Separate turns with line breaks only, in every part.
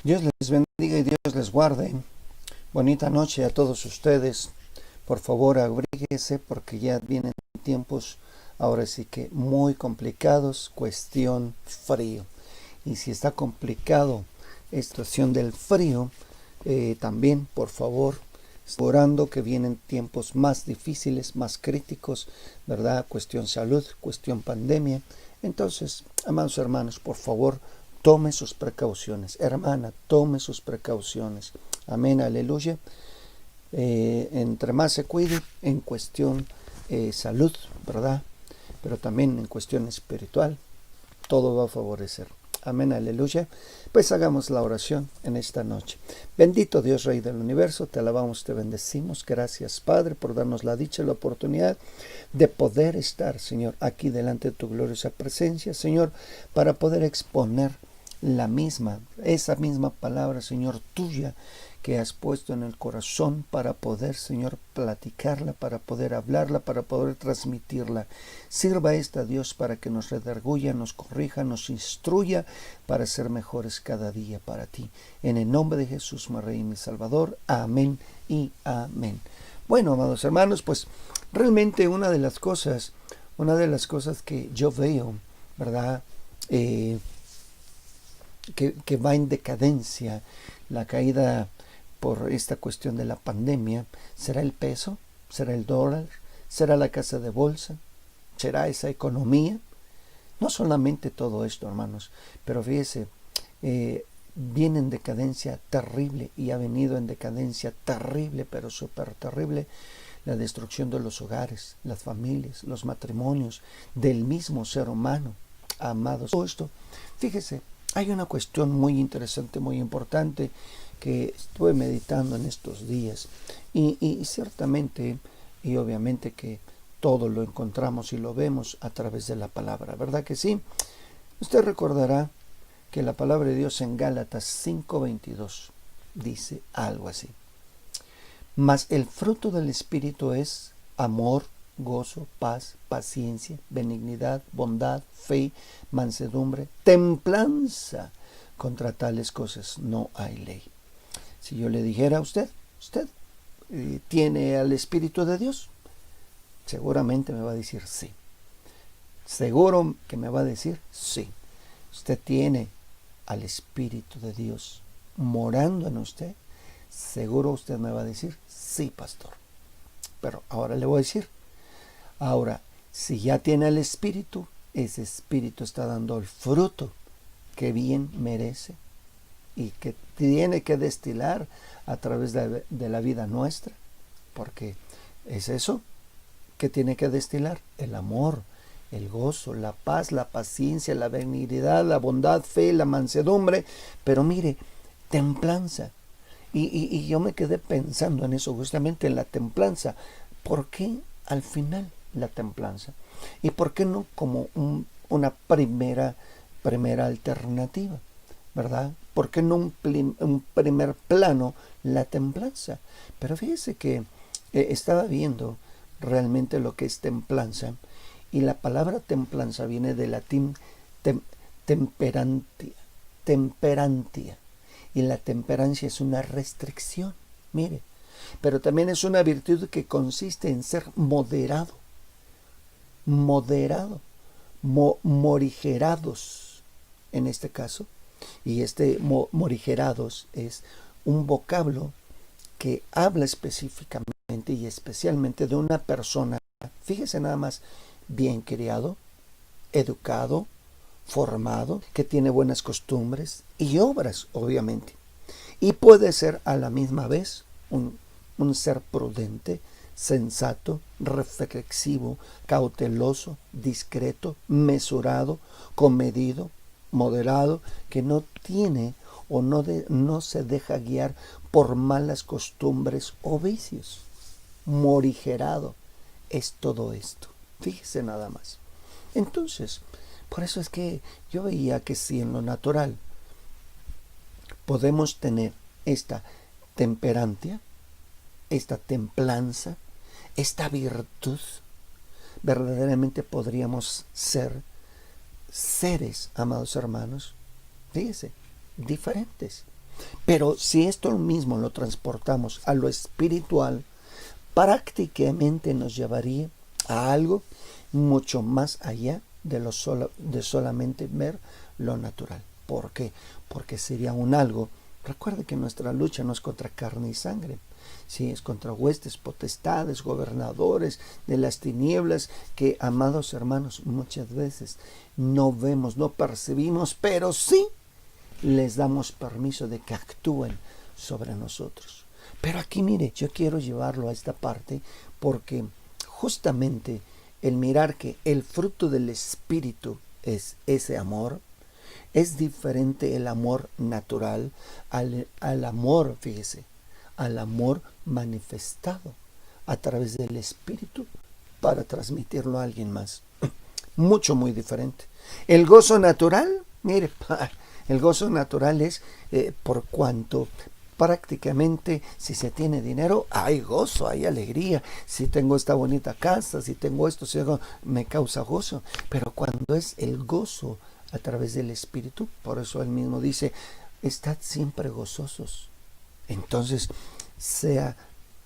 Dios les bendiga y Dios les guarde. Bonita noche a todos ustedes. Por favor, abríguese porque ya vienen tiempos, ahora sí que muy complicados, cuestión frío. Y si está complicado esta situación del frío, también, por favor, orando que vienen tiempos más difíciles, más críticos, ¿verdad? Cuestión salud, cuestión pandemia. Entonces, amados hermanos, por favor, tome sus precauciones. Hermana, tome sus precauciones. Amén, aleluya. Entre más se cuide en cuestión salud, ¿verdad? Pero también en cuestión espiritual, todo va a favorecer. Amén, aleluya. Pues hagamos la oración en esta noche. Bendito Dios, Rey del universo, te alabamos, te bendecimos. Gracias, Padre, por darnos la dicha y la oportunidad de poder estar, Señor, aquí delante de tu gloriosa presencia, Señor, para poder exponer esa misma palabra, Señor, tuya, que has puesto en el corazón para poder, Señor, platicarla, para poder hablarla, para poder transmitirla. Sirva esta, Dios, para que nos redarguya, nos corrija, nos instruya para ser mejores cada día para ti. En el nombre de Jesús, mi Rey y mi Salvador. Amén y amén. Bueno, amados hermanos, pues realmente una de las cosas que yo veo, ¿verdad? Que va en decadencia, la caída por esta cuestión de la pandemia, ¿será el peso? ¿Será el dólar? ¿Será la casa de bolsa? ¿Será esa economía? No solamente todo esto, hermanos, pero fíjese, viene en decadencia terrible y ha venido en decadencia terrible, pero súper terrible, la destrucción de los hogares, las familias, los matrimonios, del mismo ser humano, amados. Todo esto, fíjese, hay una cuestión muy interesante, muy importante, que estuve meditando en estos días y ciertamente y obviamente que todo lo encontramos y lo vemos a través de la palabra, ¿verdad que sí? Usted recordará que la palabra de Dios en Gálatas 5:22 dice algo así: mas el fruto del Espíritu es amor, gozo, paz, paciencia, benignidad, bondad, fe, mansedumbre, templanza. Contra tales cosas no hay ley. Si yo le dijera a usted tiene al Espíritu de Dios, seguramente me va a decir sí. Seguro que me va a decir sí. Usted tiene al Espíritu de Dios morando en usted, seguro usted me va a decir sí, pastor. Pero ahora le voy a decir, ahora, si ya tiene el Espíritu, ese Espíritu está dando el fruto que bien merece y que tiene que destilar a través de la vida nuestra, porque es eso que tiene que destilar: el amor, el gozo, la paz, la paciencia, la benignidad, la bondad, fe, la mansedumbre, pero mire, templanza. Y yo me quedé pensando en eso, justamente en la templanza. ¿Por qué al final la templanza? ¿Y por qué no como una primera alternativa? ¿Verdad? ¿Por qué no un primer plano la templanza? Pero fíjese que estaba viendo realmente lo que es templanza, y la palabra templanza viene del latín temperantia, y la temperancia es una restricción, mire, pero también es una virtud que consiste en ser moderado, morigerados en este caso. Y morigerados es un vocablo que habla específicamente y especialmente de una persona, fíjese nada más, bien criado, educado, formado, que tiene buenas costumbres y obras, obviamente. Y puede ser a la misma vez un ser prudente, sensato, reflexivo, cauteloso, discreto, mesurado, comedido, moderado, que no tiene o no se deja guiar por malas costumbres o vicios. Morigerado es todo esto. Fíjese nada más. Entonces, por eso es que yo veía que si en lo natural podemos tener esta temperancia, esta templanza, esta virtud, verdaderamente podríamos ser seres, amados hermanos, fíjese, diferentes. Pero si esto mismo lo transportamos a lo espiritual, prácticamente nos llevaría a algo mucho más allá de solamente ver lo natural. ¿Por qué? Porque sería un algo. Recuerde que nuestra lucha no es contra carne y sangre, sí, es contra huestes, potestades, gobernadores de las tinieblas que, amados hermanos, muchas veces no vemos, no percibimos, pero sí les damos permiso de que actúen sobre nosotros. Pero aquí mire, yo quiero llevarlo a esta parte porque justamente el mirar que el fruto del Espíritu es ese amor, es diferente el amor natural al amor, fíjese, al amor manifestado a través del Espíritu para transmitirlo a alguien más. Mucho, muy diferente. El gozo natural, mire, el gozo natural es por cuanto prácticamente si se tiene dinero, hay gozo, hay alegría. Si tengo esta bonita casa, si tengo esto, me causa gozo. Pero cuando es el gozo a través del Espíritu, por eso él mismo dice, estad siempre gozosos. Entonces, sea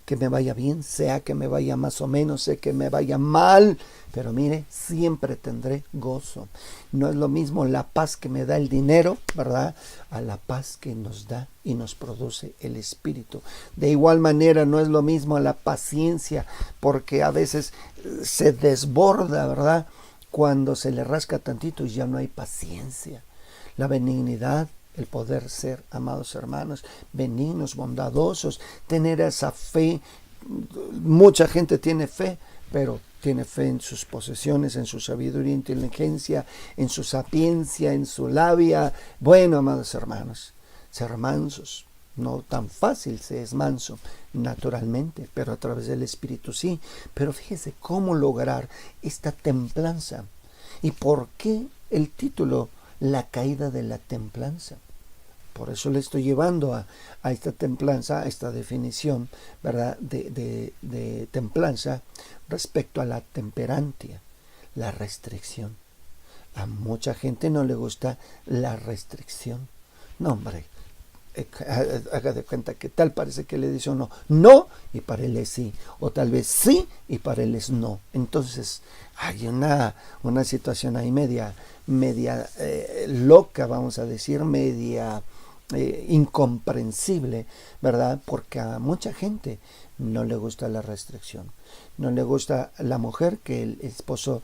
que me vaya bien, sea que me vaya más o menos, sea que me vaya mal, pero mire, siempre tendré gozo. No es lo mismo la paz que me da el dinero, ¿verdad?, a la paz que nos da y nos produce el Espíritu. De igual manera, no es lo mismo la paciencia, porque a veces se desborda, ¿verdad?, cuando se le rasca tantito y ya no hay paciencia. La benignidad, el poder ser, amados hermanos, benignos, bondadosos, tener esa fe. Mucha gente tiene fe, pero tiene fe en sus posesiones, en su sabiduría, inteligencia, en su sapiencia, en su labia. Bueno, amados hermanos, ser mansos. No tan fácil se es manso naturalmente, pero a través del Espíritu sí. Pero fíjese cómo lograr esta templanza. ¿Y por qué el título? La caída de la templanza. Por eso le estoy llevando a esta templanza, a esta definición, ¿verdad?, de templanza respecto a la temperancia, la restricción. A mucha gente no le gusta la restricción. No, hombre, haga de cuenta que tal parece que le dice uno no y para él es sí, o tal vez sí y para él es no. Entonces hay una situación ahí media loca, vamos a decir, media incomprensible, ¿verdad? Porque a mucha gente no le gusta la restricción. No le gusta a la mujer que el esposo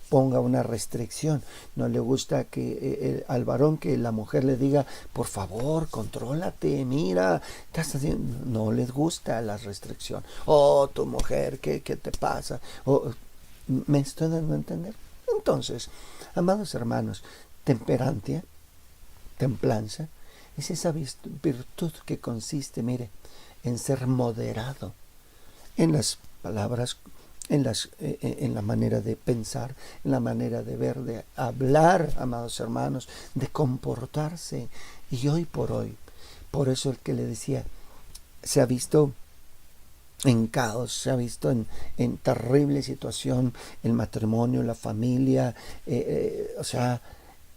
ponga una restricción. No le gusta que al varón que la mujer le diga, por favor, contrólate, mira, estás haciendo. No les gusta la restricción. Oh, tu mujer, ¿qué te pasa? ¿Me estoy dando a entender? Entonces, amados hermanos, templanza, es esa virtud que consiste, mire, en ser moderado en las palabras, en la manera de pensar, en la manera de ver, de hablar, amados hermanos, de comportarse. Y hoy por hoy, por eso el que le decía, se ha visto en caos, se ha visto en terrible situación el matrimonio, la familia, o sea,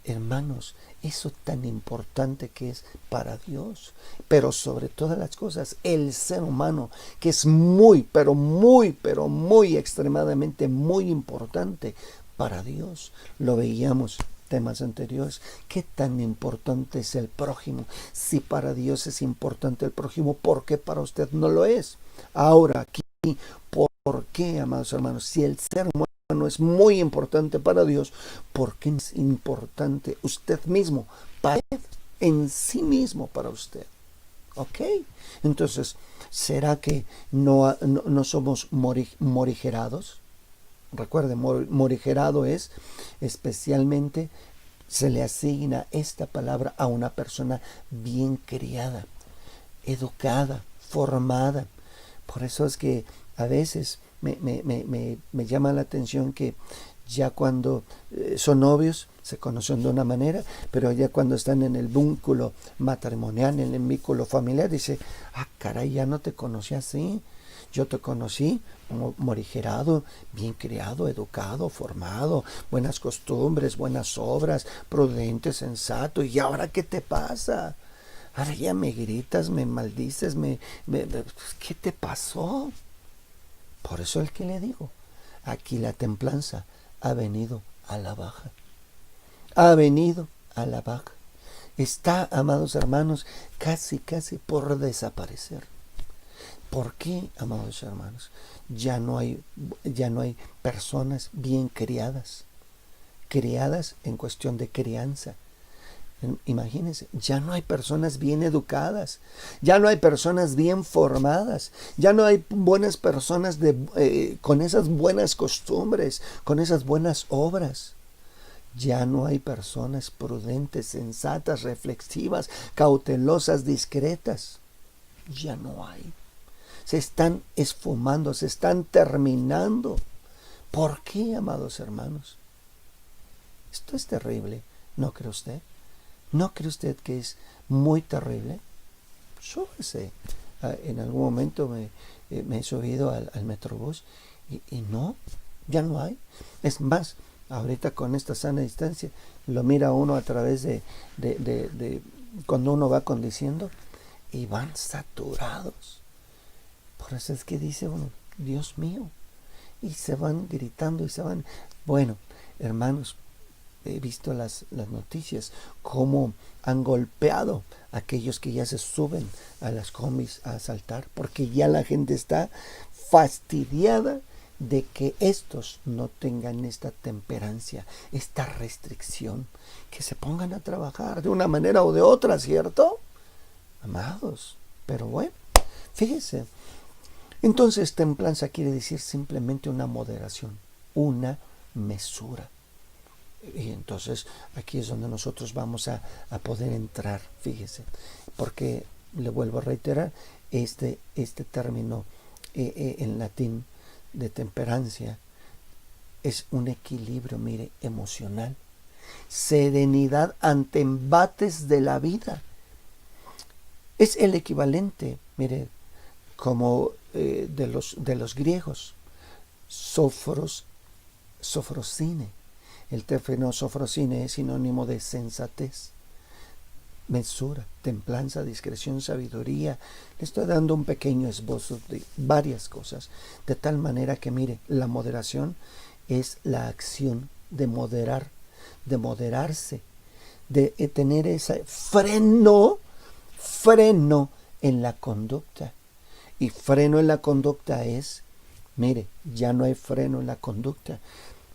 hermanos, eso tan importante que es para Dios, pero sobre todas las cosas, el ser humano, que es muy, pero muy extremadamente muy importante para Dios. Lo veíamos temas anteriores. ¿Qué tan importante es el prójimo? Si para Dios es importante el prójimo, ¿por qué para usted no lo es? Ahora aquí, ¿por qué, amados hermanos? Si el ser humano es muy importante para Dios, ¿por qué es importante usted mismo, para él, en sí mismo para usted? ¿Ok? Entonces, ¿será que no somos morigerados? Recuerde, morigerado es especialmente, se le asigna esta palabra a una persona bien criada, educada, formada. Por eso es que a veces me llama la atención que ya cuando son novios se conocen de una manera, pero ya cuando están en el vínculo matrimonial, en el vínculo familiar, dice, caray, ya no te conocí así. Yo te conocí morigerado, bien criado, educado, formado, buenas costumbres, buenas obras, prudente, sensato. ¿Y ahora qué te pasa? Ahora ya me gritas, me maldices, ¿qué te pasó? Por eso es que le digo, aquí la templanza ha venido a la baja. Ha venido a la baja. Está, amados hermanos, casi por desaparecer. ¿Por qué, amados hermanos? Ya no hay personas bien criadas en cuestión de crianza. Imagínense, ya no hay personas bien educadas, ya no hay personas bien formadas, ya no hay buenas personas con esas buenas costumbres, con esas buenas obras. Ya no hay personas prudentes, sensatas, reflexivas, cautelosas, discretas. Ya no hay. Se están esfumando, se están terminando. ¿Por qué, amados hermanos? Esto es terrible, ¿no cree usted? ¿No cree usted que es muy terrible? Yo sé, en algún momento me he subido al Metrobús y no, ya no hay. Es más, ahorita con esta sana distancia, lo mira uno a través de cuando uno va conduciendo y van saturados. Por eso es que dice uno, Dios mío, y se van gritando y se van. Bueno, hermanos, he visto las noticias, cómo han golpeado a aquellos que ya se suben a las combis a asaltar, porque ya la gente está fastidiada de que estos no tengan esta temperancia, esta restricción, que se pongan a trabajar de una manera o de otra, ¿cierto? Amados, pero bueno, fíjese. Entonces, templanza quiere decir simplemente una moderación, una mesura. Y entonces aquí es donde nosotros vamos a poder entrar, fíjese, porque le vuelvo a reiterar, este término en latín de temperancia es un equilibrio, mire, emocional, serenidad ante embates de la vida. Es el equivalente, mire, como de los griegos, sofrosine. El término sofrosine es sinónimo de sensatez, mesura, templanza, discreción, sabiduría. Le estoy dando un pequeño esbozo de varias cosas, de tal manera que, mire, la moderación es la acción de moderar, de moderarse, de tener ese freno en la conducta. Y freno en la conducta es, mire, ya no hay freno en la conducta.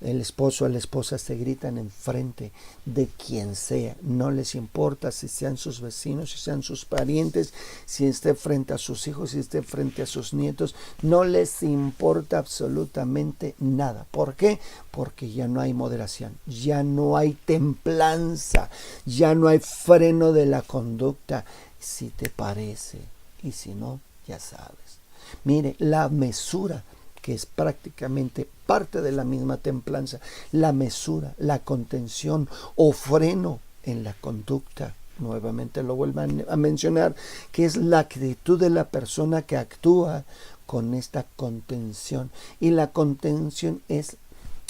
El esposo o la esposa se gritan enfrente de quien sea. No les importa si sean sus vecinos, si sean sus parientes, si esté frente a sus hijos, si esté frente a sus nietos. No les importa absolutamente nada. ¿Por qué? Porque ya no hay moderación, ya no hay templanza, ya no hay freno de la conducta. Si te parece y si no, ya sabes. Mire, la mesura, que es prácticamente parte de la misma templanza, la mesura, la contención o freno en la conducta. Nuevamente lo vuelvo a mencionar, que es la actitud de la persona que actúa con esta contención. Y la contención es,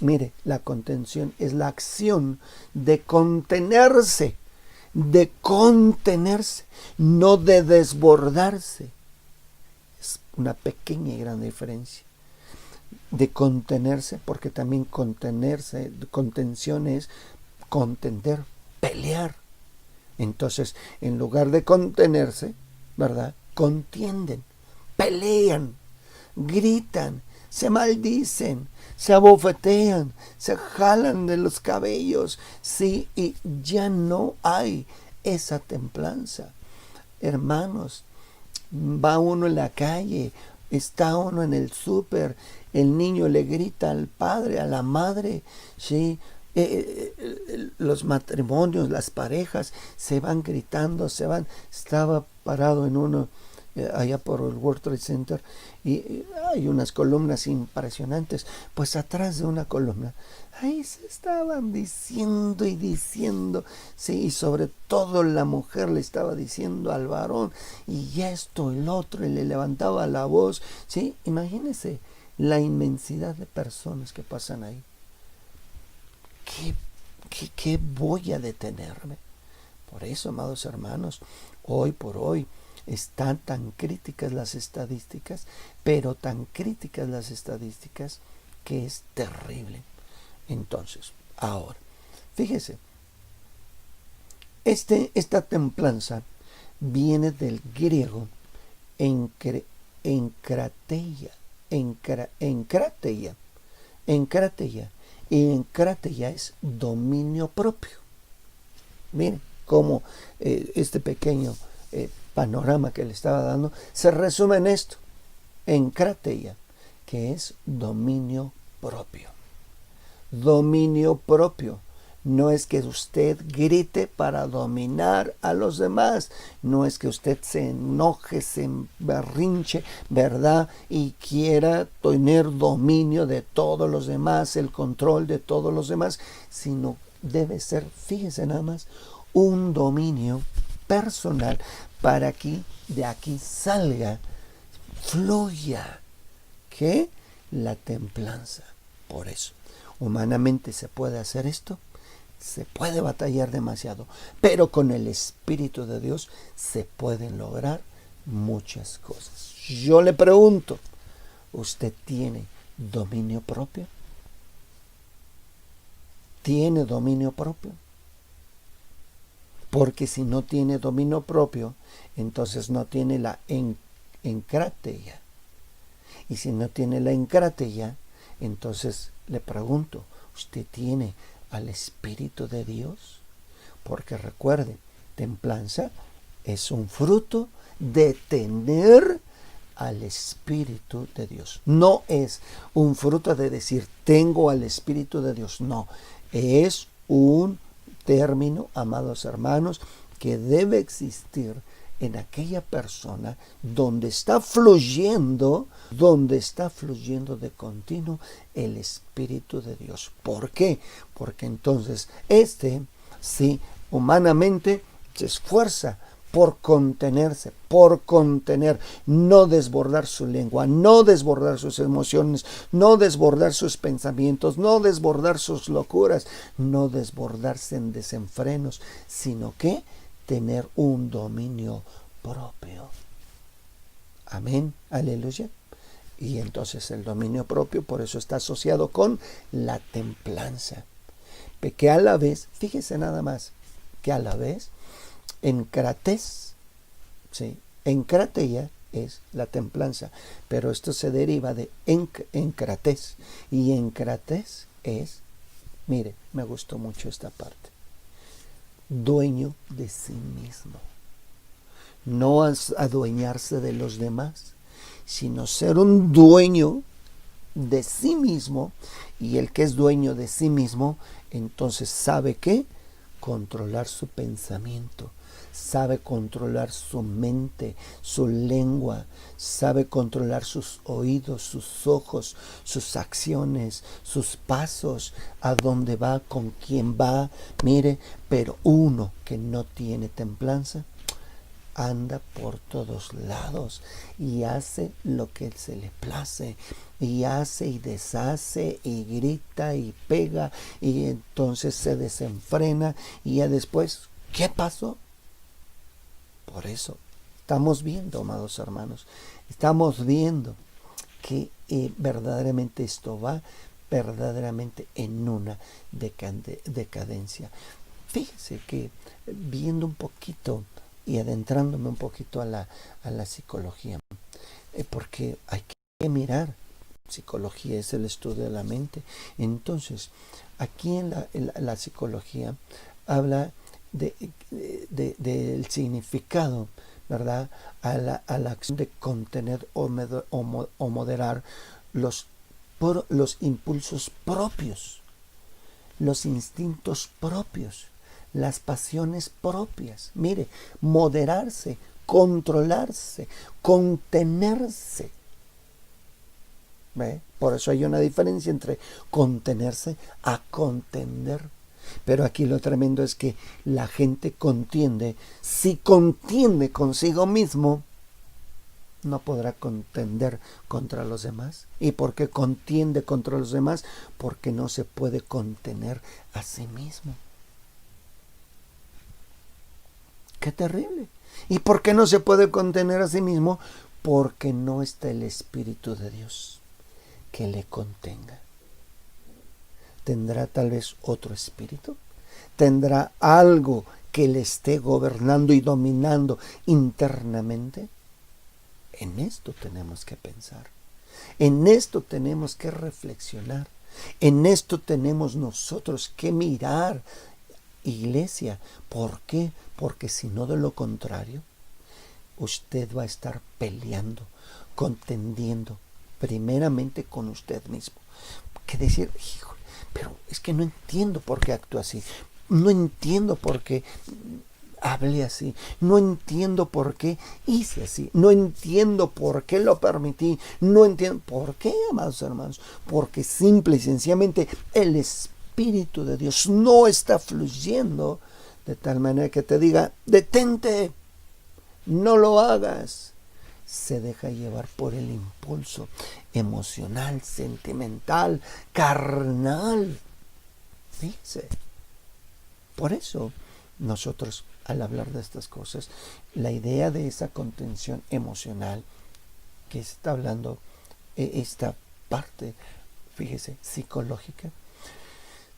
mire, la contención es la acción de contenerse, no de desbordarse. Es una pequeña y gran diferencia. De contenerse, porque también contención es contender, pelear. Entonces, en lugar de contenerse, ¿verdad?, contienden, pelean, gritan, se maldicen, se abofetean, se jalan de los cabellos, sí, y ya no hay esa templanza. Hermanos, va uno en la calle, está uno en el súper, el niño le grita al padre, a la madre, ¿sí? Los matrimonios, las parejas se van gritando, estaba parado en uno allá por el World Trade Center y hay unas columnas impresionantes, pues atrás de una columna ahí se estaban diciendo y diciendo, sí, y sobre todo la mujer le estaba diciendo al varón y esto y lo otro, y le levantaba la voz, sí. Imagínense la inmensidad de personas que pasan ahí. ¿Qué voy a detenerme? Por eso, amados hermanos, Hoy por hoy están tan críticas las estadísticas, pero tan críticas las estadísticas que es terrible. Entonces, ahora, fíjese, esta templanza viene del griego encrateia, y encrateia es dominio propio. Miren cómo este pequeño panorama que le estaba dando se resume en esto: encrateia, que es dominio propio. Dominio propio. No es que usted grite para dominar a los demás. No es que usted se enoje, se berrinche, ¿verdad? Y quiera tener dominio de todos los demás, el control de todos los demás. Sino debe ser, fíjese nada más, un dominio personal para que de aquí salga, fluya, ¿qué? La templanza. Por eso, humanamente se puede hacer esto. Se puede batallar demasiado, pero con el Espíritu de Dios se pueden lograr muchas cosas. Yo le pregunto, ¿usted tiene dominio propio? ¿Tiene dominio propio? Porque si no tiene dominio propio, entonces no tiene la encrateia. Y si no tiene la encrateia, entonces le pregunto, ¿usted tiene al Espíritu de Dios? Porque recuerde, templanza es un fruto de tener al Espíritu de Dios. No es un fruto de decir tengo al Espíritu de Dios. No, es un término, amados hermanos, que debe existir en aquella persona donde está fluyendo de continuo el Espíritu de Dios. ¿Por qué? Porque entonces sí, humanamente se esfuerza por contenerse, por contener, no desbordar su lengua, no desbordar sus emociones, no desbordar sus pensamientos, no desbordar sus locuras, no desbordarse en desenfrenos, sino que tener un dominio propio. Amén, aleluya. Y entonces el dominio propio, por eso está asociado con la templanza. Que a la vez, fíjese nada más, que a la vez, encrates, ¿sí? Encrateia es la templanza, pero esto se deriva de encrates. Y encrates es, mire, me gustó mucho esta parte, dueño de sí mismo. No adueñarse de los demás, sino ser un dueño de sí mismo. Y el que es dueño de sí mismo, entonces sabe qué, controlar su pensamiento, sabe controlar su mente, su lengua, sabe controlar sus oídos, sus ojos, sus acciones, sus pasos, a dónde va, con quién va. Mire, pero uno que no tiene templanza anda por todos lados y hace lo que se le place, y hace y deshace y grita y pega, y entonces se desenfrena, y ya después, ¿qué pasó? Por eso estamos viendo, amados hermanos, estamos viendo que verdaderamente esto va verdaderamente en una decadencia. Fíjese que viendo un poquito y adentrándome un poquito a la psicología, porque hay que mirar, psicología es el estudio de la mente. Entonces, aquí en la psicología habla del significado, ¿verdad? A la acción de contener o moderar los impulsos propios, los instintos propios, las pasiones propias. Mire, moderarse, controlarse, contenerse. ¿Ve? Por eso hay una diferencia entre contenerse a contender. Pero aquí lo tremendo es que la gente contiende. Si contiende consigo mismo, no podrá contender contra los demás. ¿Y por qué contiende contra los demás? Porque no se puede contener a sí mismo. Qué terrible. ¿Y por qué no se puede contener a sí mismo? Porque no está el Espíritu de Dios que le contenga. ¿Tendrá tal vez otro espíritu? ¿Tendrá algo que le esté gobernando y dominando internamente? En esto tenemos que pensar. En esto tenemos que reflexionar. En esto tenemos nosotros que mirar, iglesia. ¿Por qué? Porque si no, de lo contrario, usted va a estar peleando, contendiendo, primeramente con usted mismo. ¿Qué decir? Híjole, pero es que no entiendo por qué actúa así. No entiendo por qué hablé así. No entiendo por qué hice así. No entiendo por qué lo permití. No entiendo por qué, amados hermanos. Porque simple y sencillamente el Espíritu de Dios no está fluyendo de tal manera que te diga, detente, no lo hagas. Se deja llevar por el impulso emocional, sentimental, carnal. Fíjese. Por eso nosotros, al hablar de estas cosas, la idea de esa contención emocional que está hablando, esta parte, fíjese, psicológica,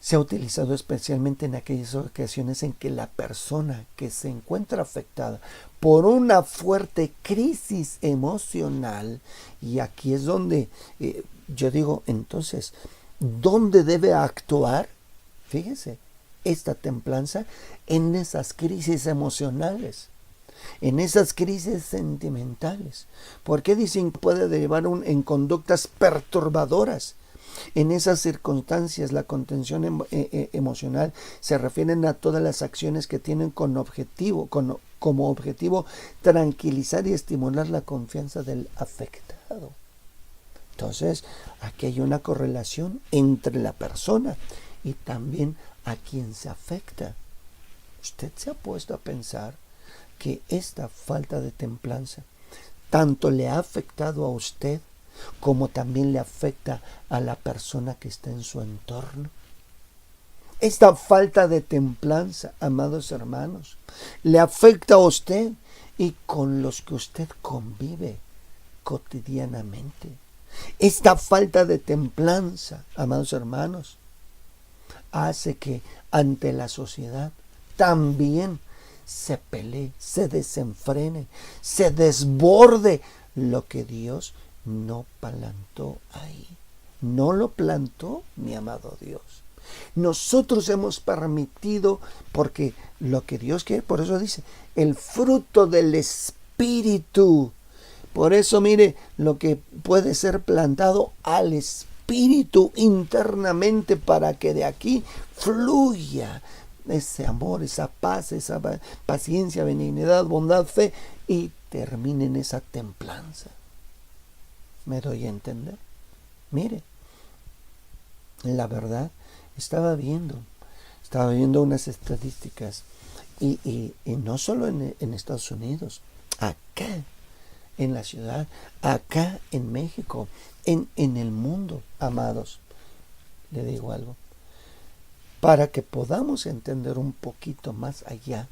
se ha utilizado especialmente en aquellas ocasiones en que la persona que se encuentra afectada por una fuerte crisis emocional, y aquí es donde yo digo, entonces, ¿dónde debe actuar? Fíjese, esta templanza en esas crisis emocionales, en esas crisis sentimentales. ¿Por qué dicen que puede derivar en conductas perturbadoras? En esas circunstancias, la contención emocional se refieren a todas las acciones que tienen como objetivo tranquilizar y estimular la confianza del afectado. Entonces, aquí hay una correlación entre la persona y también a quien se afecta. ¿Usted se ha puesto a pensar que esta falta de templanza tanto le ha afectado a usted como también le afecta a la persona que está en su entorno? Esta falta de templanza, amados hermanos, le afecta a usted y con los que usted convive cotidianamente. Esta falta de templanza, amados hermanos, hace que ante la sociedad también se pelee, se desenfrene, se desborde lo que Dios no plantó ahí. No lo plantó, mi amado Dios. Nosotros hemos permitido, porque lo que Dios quiere, por eso dice, el fruto del Espíritu. Por eso, mire, lo que puede ser plantado al Espíritu internamente para que de aquí fluya ese amor, esa paz, esa paciencia, benignidad, bondad, fe y termine en esa templanza. ¿Me doy a entender? Mire, la verdad, estaba viendo unas estadísticas y no solo en Estados Unidos, acá en la ciudad, acá en México, en el mundo, amados. Le digo algo, para que podamos entender un poquito más allá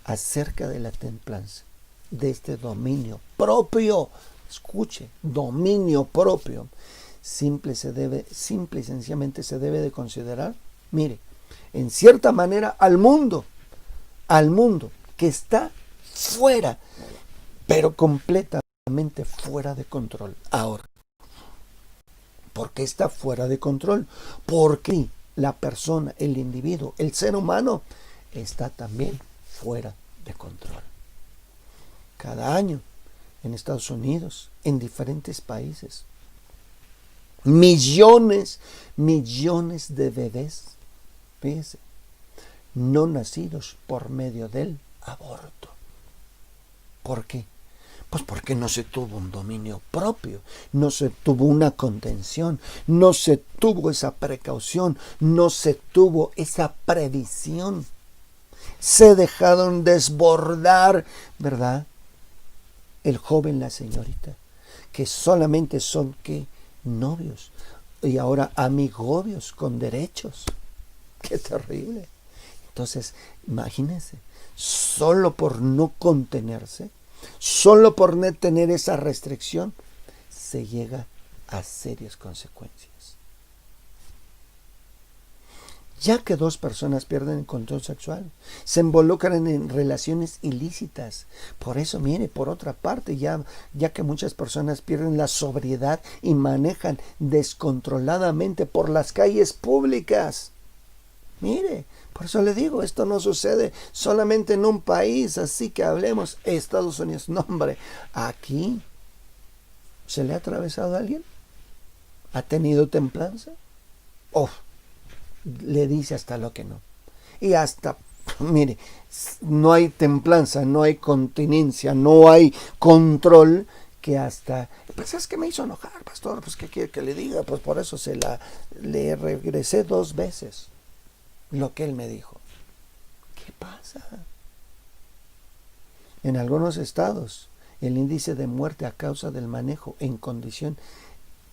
acerca de la templanza, de este dominio propio. Escuche, dominio propio. Simple y sencillamente se debe de considerar, mire, en cierta manera al mundo que está fuera, pero completamente fuera de control. Ahora, ¿por qué está fuera de control? Porque la persona, el individuo, el ser humano está también fuera de control. Cada año en Estados Unidos, en diferentes países, millones de bebés, fíjese, no nacidos por medio del aborto. ¿Por qué? Pues porque no se tuvo un dominio propio, no se tuvo una contención, no se tuvo esa precaución, no se tuvo esa previsión. Se dejaron desbordar, ¿verdad? El joven, la señorita, que solamente son ¿qué? Novios y ahora amigobios con derechos. ¡Qué terrible! Entonces, imagínense, solo por no contenerse, solo por no tener esa restricción, se llega a serias consecuencias. Ya que dos personas pierden el control sexual, se involucran en relaciones ilícitas. Por eso, mire, por otra parte, ya que muchas personas pierden la sobriedad y manejan descontroladamente por las calles públicas. Mire, por eso le digo, esto no sucede solamente en un país, así que hablemos Estados Unidos. No, hombre, aquí ¿se le ha atravesado a alguien? ¿Ha tenido templanza? Le dice hasta lo que no. Y hasta, mire, no hay templanza, no hay continencia, no hay control, que hasta, pues es que me hizo enojar, pastor, pues ¿qué quiere que le diga? Pues por eso le regresé 2 veces lo que él me dijo. ¿Qué pasa? En algunos estados, el índice de muerte a causa del manejo en condición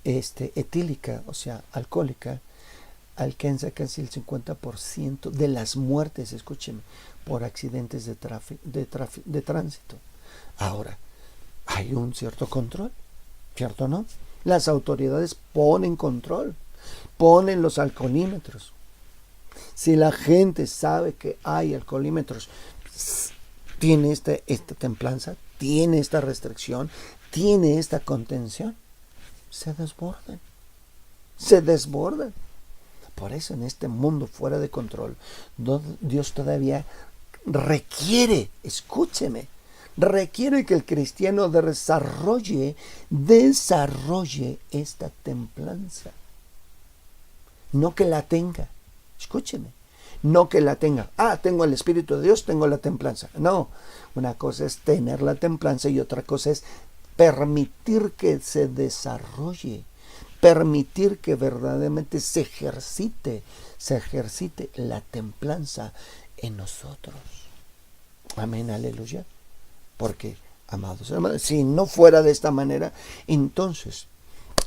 etílica, o sea, alcohólica, alcanza casi el 50% de las muertes, escúcheme, por accidentes de tránsito. Ahora, hay un cierto control, ¿cierto no? Las autoridades ponen control, ponen los alcoholímetros. Si la gente sabe que hay alcoholímetros, tiene esta templanza, tiene esta restricción, tiene esta contención, se desbordan. Por eso en este mundo fuera de control, Dios todavía requiere, escúcheme, requiere que el cristiano desarrolle esta templanza. No que la tenga, escúcheme, no que la tenga. Tengo el Espíritu de Dios, tengo la templanza. No, una cosa es tener la templanza y otra cosa es permitir que se desarrolle. Permitir que verdaderamente se ejercite la templanza en nosotros. Amén, aleluya. Porque, amados hermanos, si no fuera de esta manera, entonces,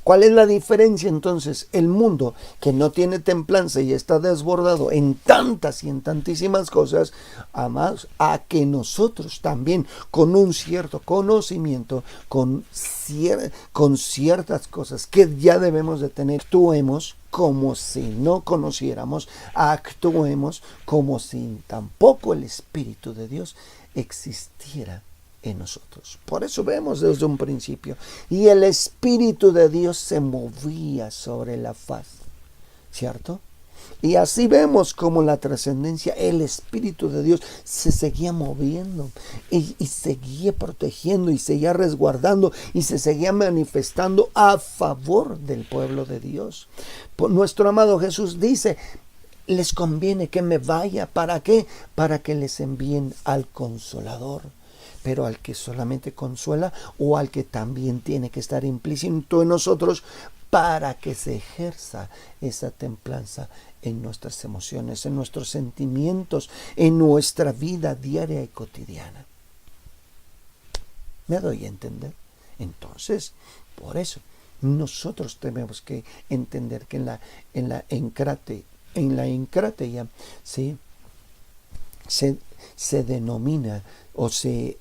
¿cuál es la diferencia entonces? El mundo que no tiene templanza y está desbordado en tantas y en tantísimas cosas, amados, a que nosotros también con un cierto conocimiento, con ciertas cosas que ya debemos de tener, actuemos como si no conociéramos, actuemos como si tampoco el Espíritu de Dios existiera en nosotros. Por eso vemos desde un principio, y el Espíritu de Dios se movía sobre la faz, ¿cierto? Y así vemos como la trascendencia, el Espíritu de Dios se seguía moviendo y seguía protegiendo y seguía resguardando y se seguía manifestando a favor del pueblo de Dios. Nuestro amado Jesús dice: les conviene que me vaya. ¿Para qué? Para que les envíen al Consolador. Pero al que solamente consuela, o al que también tiene que estar implícito en nosotros para que se ejerza esa templanza en nuestras emociones, en nuestros sentimientos, en nuestra vida diaria y cotidiana. ¿Me doy a entender? Entonces, por eso, nosotros tenemos que entender que en la encrateia, ¿sí?, se denomina o se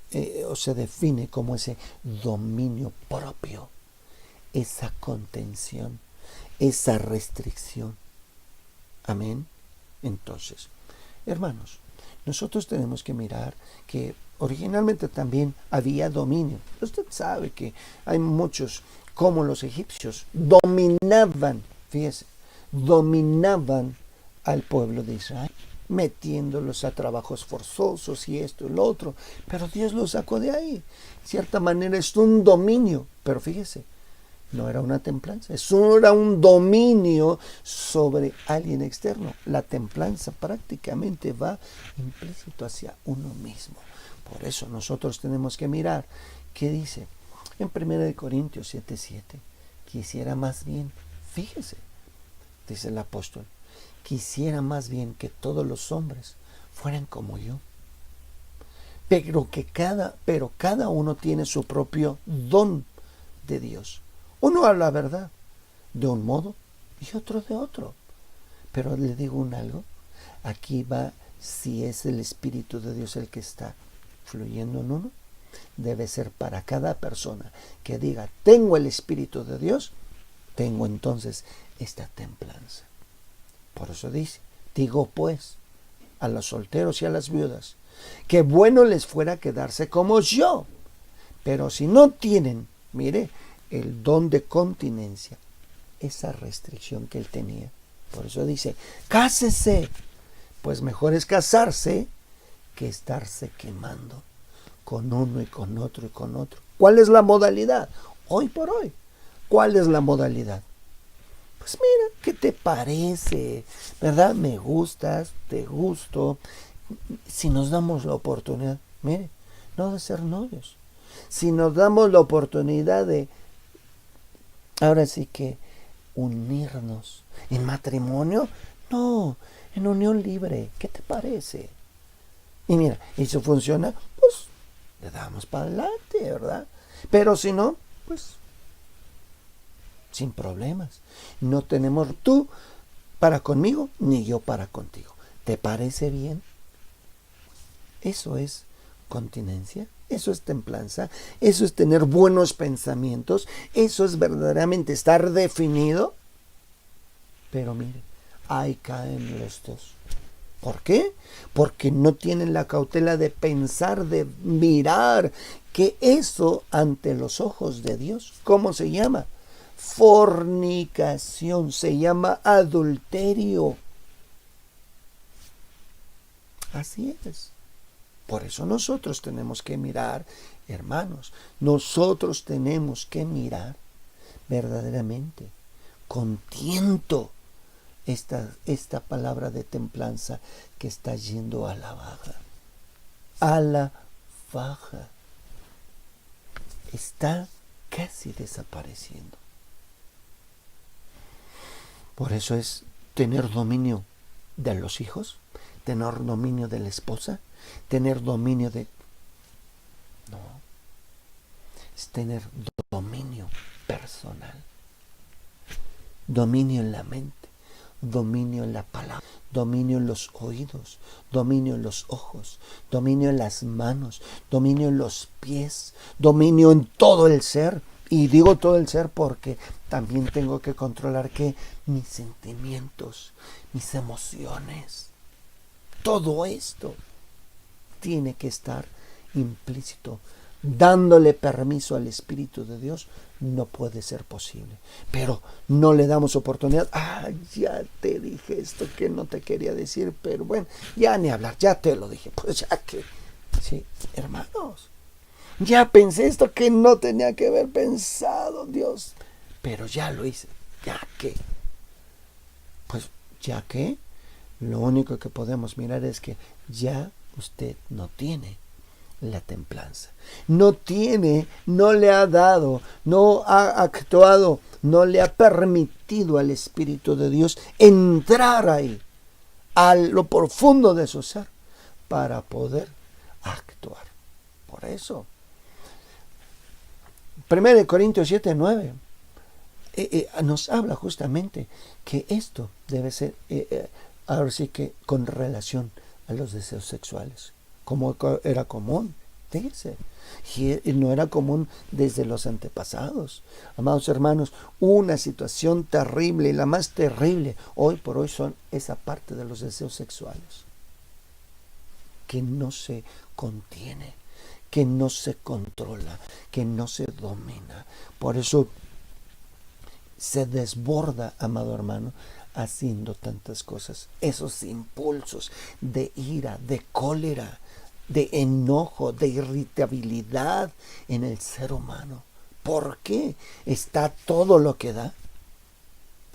define como ese dominio propio, esa contención, esa restricción. Amén. Entonces, hermanos, nosotros tenemos que mirar que originalmente también había dominio. Usted sabe que hay muchos, como los egipcios, dominaban al pueblo de Israel, metiéndolos a trabajos forzosos y esto y lo otro, pero Dios los sacó de ahí. De cierta manera es un dominio, pero fíjese, no era una templanza, eso era un dominio sobre alguien externo. La templanza prácticamente va implícito hacia uno mismo. Por eso nosotros tenemos que mirar qué dice en 1 Corintios 7:7. Quisiera más bien, fíjese, dice el apóstol, quisiera más bien que todos los hombres fueran como yo. Pero cada uno tiene su propio don de Dios. Uno habla la verdad de un modo y otro de otro. Pero le digo algo, aquí va si es el Espíritu de Dios el que está fluyendo en uno, debe ser para cada persona que diga, tengo el Espíritu de Dios, tengo entonces esta templanza. Por eso dice, digo pues, a los solteros y a las viudas, que bueno les fuera quedarse como yo. Pero si no tienen, mire, el don de continencia, esa restricción que él tenía. Por eso dice, cásese, pues mejor es casarse que estarse quemando con uno y con otro y con otro. ¿Cuál es la modalidad? Hoy por hoy, ¿cuál es la modalidad? Pues mira, ¿qué te parece? ¿Verdad? Me gustas, te gusto. Si nos damos la oportunidad, mire, no de ser novios, si nos damos la oportunidad de, ahora sí que, unirnos en matrimonio, no, en unión libre, ¿qué te parece? Y mira, y si funciona, pues le damos para adelante, ¿verdad? Pero si no, pues sin problemas. No tenemos tú para conmigo, ni yo para contigo. ¿Te parece bien? Eso es continencia, eso es templanza, eso es tener buenos pensamientos, eso es verdaderamente estar definido. Pero mire, ahí caen los dos. ¿Por qué? Porque no tienen la cautela de pensar, de mirar que eso ante los ojos de Dios, ¿cómo se llama? Fornicación, se llama adulterio. Así es. Por eso nosotros tenemos que mirar, hermanos, nosotros tenemos que mirar verdaderamente, con tiento, esta palabra de templanza que está yendo a la baja. A la baja. Está casi desapareciendo. Por eso es tener dominio de los hijos, tener dominio de la esposa, tener dominio de... No, es tener dominio personal, dominio en la mente, dominio en la palabra, dominio en los oídos, dominio en los ojos, dominio en las manos, dominio en los pies, dominio en todo el ser. Y digo todo el ser porque también tengo que controlar que mis sentimientos, mis emociones, todo esto tiene que estar implícito. Dándole permiso al Espíritu de Dios no puede ser posible. Pero no le damos oportunidad. Ya te dije esto que no te quería decir, pero bueno, ya ni hablar, ya te lo dije. Pues ya que, sí, hermanos, ya pensé esto que no tenía que haber pensado, Dios, pero ya lo hice. ¿Ya qué? Pues ya que lo único que podemos mirar es que ya usted no tiene la templanza. No tiene, no le ha dado, no ha actuado, no le ha permitido al Espíritu de Dios entrar ahí, a lo profundo de su ser, para poder actuar. Por eso, 1 Corintios 7:9 nos habla justamente que esto debe ser, ahora sí que con relación a los deseos sexuales, como era común, fíjense, y no era común desde los antepasados. Amados hermanos, una situación terrible, y la más terrible hoy por hoy, son esa parte de los deseos sexuales, que no se contiene, que no se controla, que no se domina. Por eso se desborda, amado hermano, haciendo tantas cosas. Esos impulsos de ira, de cólera, de enojo, de irritabilidad en el ser humano. ¿Por qué? Está todo lo que da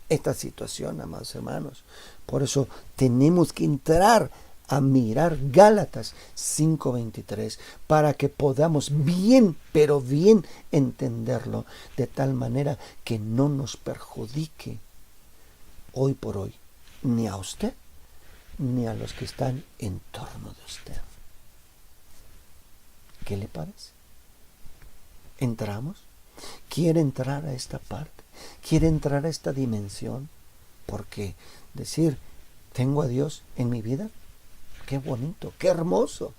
esta situación, amados hermanos. Por eso tenemos que entrar a mirar Gálatas 5:23 para que podamos bien, pero bien entenderlo, de tal manera que no nos perjudique hoy por hoy, ni a usted, ni a los que están en torno de usted. ¿Qué le parece? ¿Entramos? ¿Quiere entrar a esta parte? ¿Quiere entrar a esta dimensión? Porque decir, ¿tengo a Dios en mi vida? Qué bonito, qué hermoso.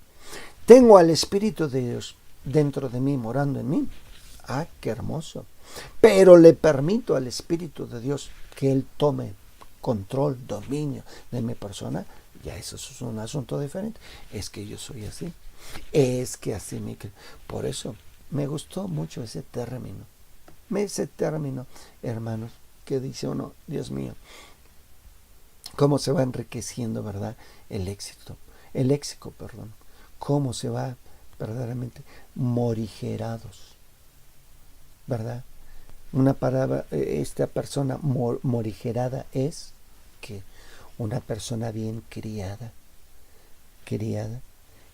Tengo al Espíritu de Dios dentro de mí, morando en mí. Ah, qué hermoso. Pero le permito al Espíritu de Dios que Él tome control, dominio de mi persona. Ya eso es un asunto diferente. Es que yo soy así. Es que así me... Por eso me gustó mucho ese término. Ese término, hermanos, que dice uno, Dios mío, cómo se va enriqueciendo, ¿verdad? El éxito, perdón. Cómo se va verdaderamente morigerados, ¿verdad? Una palabra, esta persona morigerada es que una persona bien criada,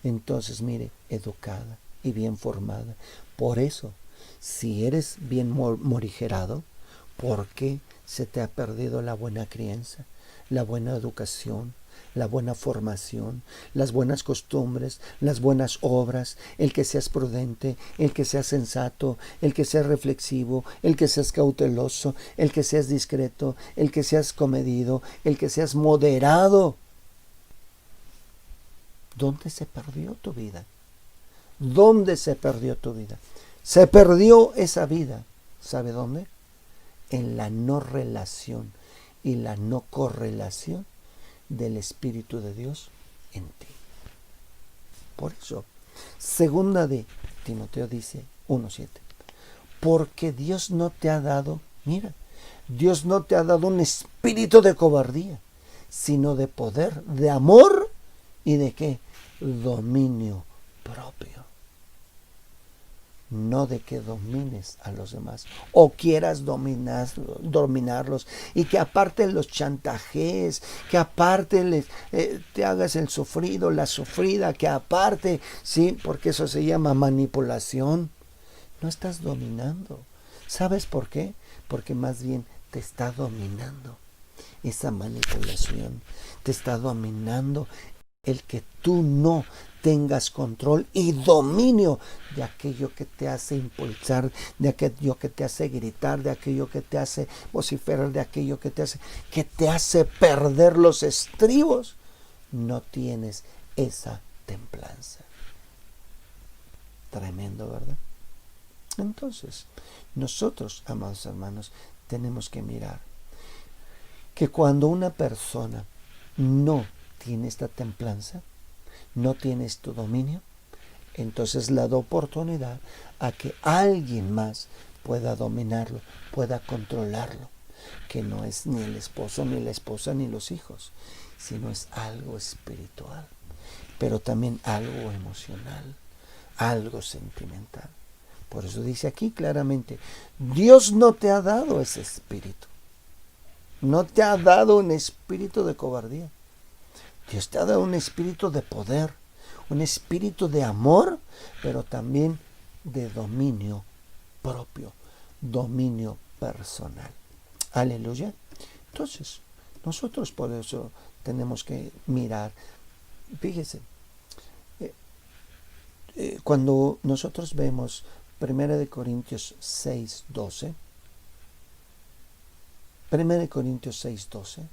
entonces mire, educada y bien formada. Por eso, si eres bien morigerado, ¿por qué se te ha perdido la buena crianza, la buena educación, la buena formación, las buenas costumbres, las buenas obras, el que seas prudente, el que seas sensato, el que seas reflexivo, el que seas cauteloso, el que seas discreto, el que seas comedido, el que seas moderado? ¿Dónde se perdió tu vida? ¿Dónde se perdió tu vida? Se perdió esa vida. ¿Sabe dónde? En la no relación y la no correlación del Espíritu de Dios en ti. Por eso, segunda de Timoteo dice 1:7, porque Dios no te ha dado, mira, Dios no te ha dado un espíritu de cobardía, sino de poder, de amor y de ¿qué? Dominio propio. No de que domines a los demás o quieras dominarlos y que aparte los chantajees, que aparte te hagas el sufrido, la sufrida, que aparte, sí, porque eso se llama manipulación. No estás dominando. ¿Sabes por qué? Porque más bien te está dominando esa manipulación, te está dominando el que tú no tengas control y dominio de aquello que te hace impulsar, de aquello que te hace gritar, de aquello que te hace vociferar, de aquello que te hace perder los estribos. No tienes esa templanza. Tremendo, ¿verdad? Entonces, nosotros, amados hermanos, tenemos que mirar que cuando una persona no tiene esta templanza, no tiene este dominio, entonces le da oportunidad a que alguien más pueda dominarlo, pueda controlarlo, que no es ni el esposo, ni la esposa, ni los hijos, sino es algo espiritual, pero también algo emocional, algo sentimental. Por eso dice aquí claramente, Dios no te ha dado ese espíritu, no te ha dado un espíritu de cobardía. Dios te ha dado un espíritu de poder, un espíritu de amor, pero también de dominio propio, dominio personal. Aleluya. Entonces, nosotros por eso tenemos que mirar. Fíjese, cuando nosotros vemos 1 Corintios 6:12, 1 Corintios 6:12,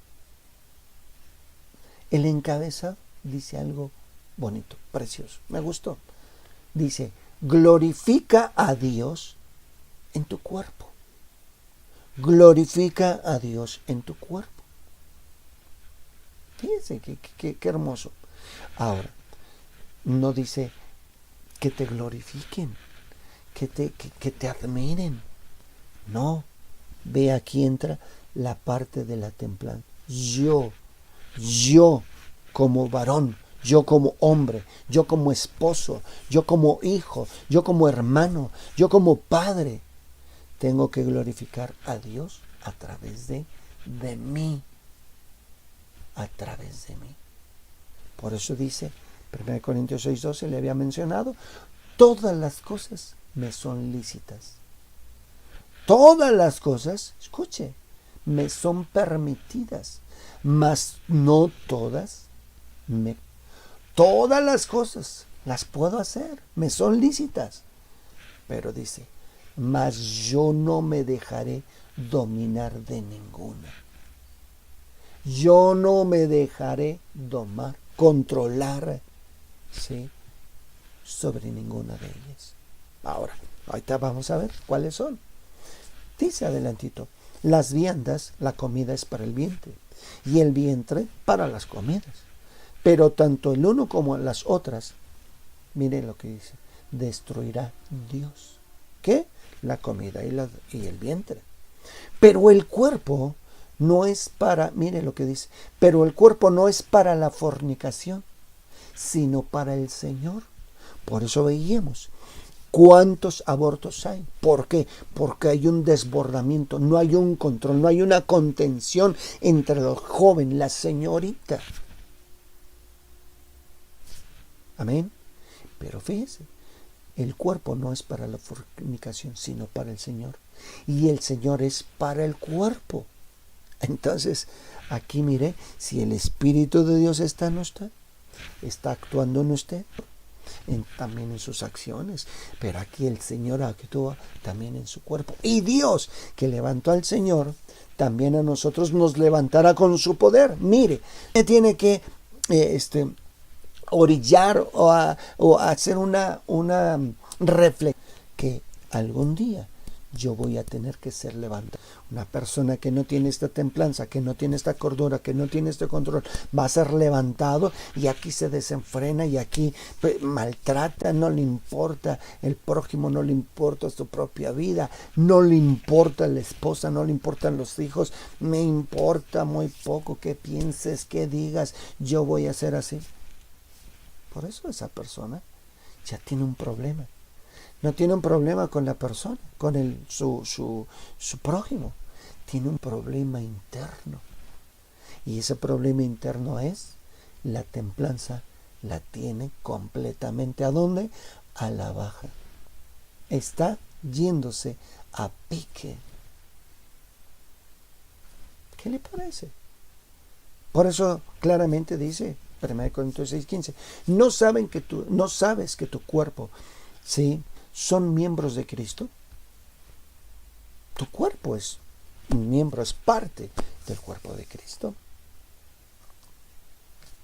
el encabezado dice algo bonito, precioso, me gustó. Dice, glorifica a Dios en tu cuerpo. Glorifica a Dios en tu cuerpo. Fíjense qué hermoso. Ahora, no dice que te glorifiquen, que te admiren. No, ve, aquí entra la parte de la templanza. Yo como varón, yo como hombre, yo como esposo, yo como hijo, yo como hermano, yo como padre, tengo que glorificar a Dios a través de mí, a través de mí. Por eso dice 1 Corintios 6:12, le había mencionado, todas las cosas me son lícitas. Todas las cosas, escuche, me son permitidas, mas no todas todas las cosas las puedo hacer, me son lícitas. Pero dice, mas yo no me dejaré dominar de ninguna. Yo no me dejaré domar, controlar, ¿sí?, sobre ninguna de ellas. Ahora, ahorita vamos a ver cuáles son. Dice adelantito, las viandas, la comida es para el vientre, y el vientre para las comidas. Pero tanto el uno como las otras, miren lo que dice, destruirá Dios. ¿Qué? La comida y el vientre. Pero el cuerpo no es para, miren lo que dice, pero el cuerpo no es para la fornicación, sino para el Señor. Por eso veíamos cuántos abortos hay. ¿Por qué? Porque hay un desbordamiento, no hay un control, no hay una contención entre los jóvenes, la señorita. Amén. Pero fíjese, el cuerpo no es para la fornicación, sino para el Señor. Y el Señor es para el cuerpo. Entonces, aquí mire, si el Espíritu de Dios está en usted, está actuando en usted, también en sus acciones, pero aquí el Señor actúa también en su cuerpo. Y Dios, que levantó al Señor, también a nosotros nos levantará con su poder. Mire, tiene que orillar o hacer una reflexión que algún día yo voy a tener que ser levantado. Una persona que no tiene esta templanza, que no tiene esta cordura, que no tiene este control, va a ser levantado y aquí se desenfrena y aquí maltrata, no le importa el prójimo, no le importa su propia vida, no le importa la esposa, no le importan los hijos, me importa muy poco que pienses, que digas, yo voy a ser así. Por eso esa persona ya tiene un problema. No tiene un problema con la persona, con su prójimo. Tiene un problema interno. Y ese problema interno es la templanza. La tiene completamente. ¿A dónde? A la baja. Está yéndose a pique. ¿Qué le parece? Por eso claramente dice 1 Corintios 6:15, no sabes que tu cuerpo, ¿sí?, son miembros de Cristo. Tu cuerpo es un miembro, es parte del cuerpo de Cristo.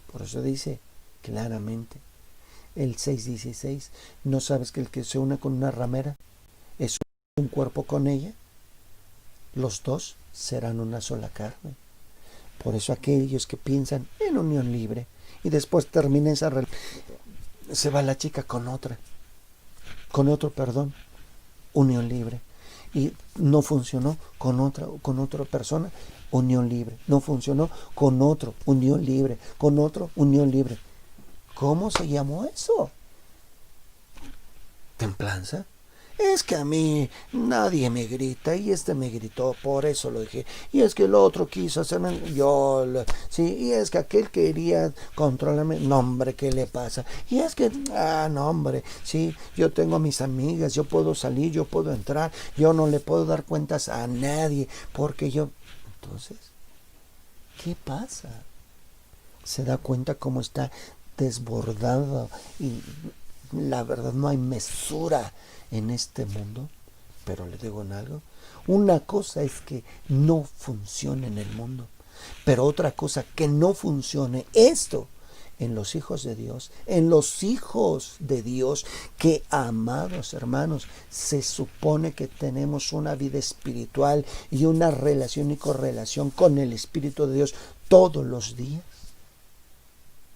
Por eso dice claramente el 6:16, ¿no sabes que el que se une con una ramera es un cuerpo con ella? Los dos serán una sola carne. Por eso aquellos que piensan en unión libre y después termina esa relación, se va la chica con otro, unión libre, y no funcionó con otra persona, unión libre, no funcionó con otro, unión libre, con otro, unión libre. ¿Cómo se llamó eso? ¿Templanza? Es que a mí nadie me grita y me gritó, por eso lo dije. Y es que el otro quiso hacerme, sí, y es que aquel quería controlarme, no hombre, ¿qué le pasa? Y es que, no hombre, sí, yo tengo a mis amigas, yo puedo salir, yo puedo entrar, yo no le puedo dar cuentas a nadie, porque yo... Entonces, ¿qué pasa? ¿Se da cuenta cómo está desbordado? Y la verdad no hay mesura en este mundo. Pero le digo en algo, una cosa es que no funcione en el mundo, pero otra cosa que no funcione esto en los hijos de Dios, que, amados hermanos, se supone que tenemos una vida espiritual y una relación y correlación con el Espíritu de Dios todos los días.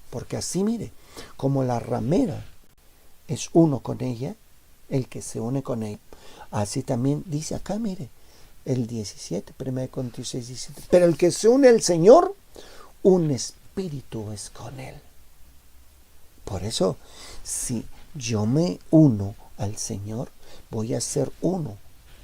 Porque así, mire, como la ramera es uno con ella, el que se une con ella, así también dice acá, mire, el 17, 1 Corintios 6, 17. Pero el que se une al Señor, un espíritu es con él. Por eso, si yo me uno al Señor, voy a ser uno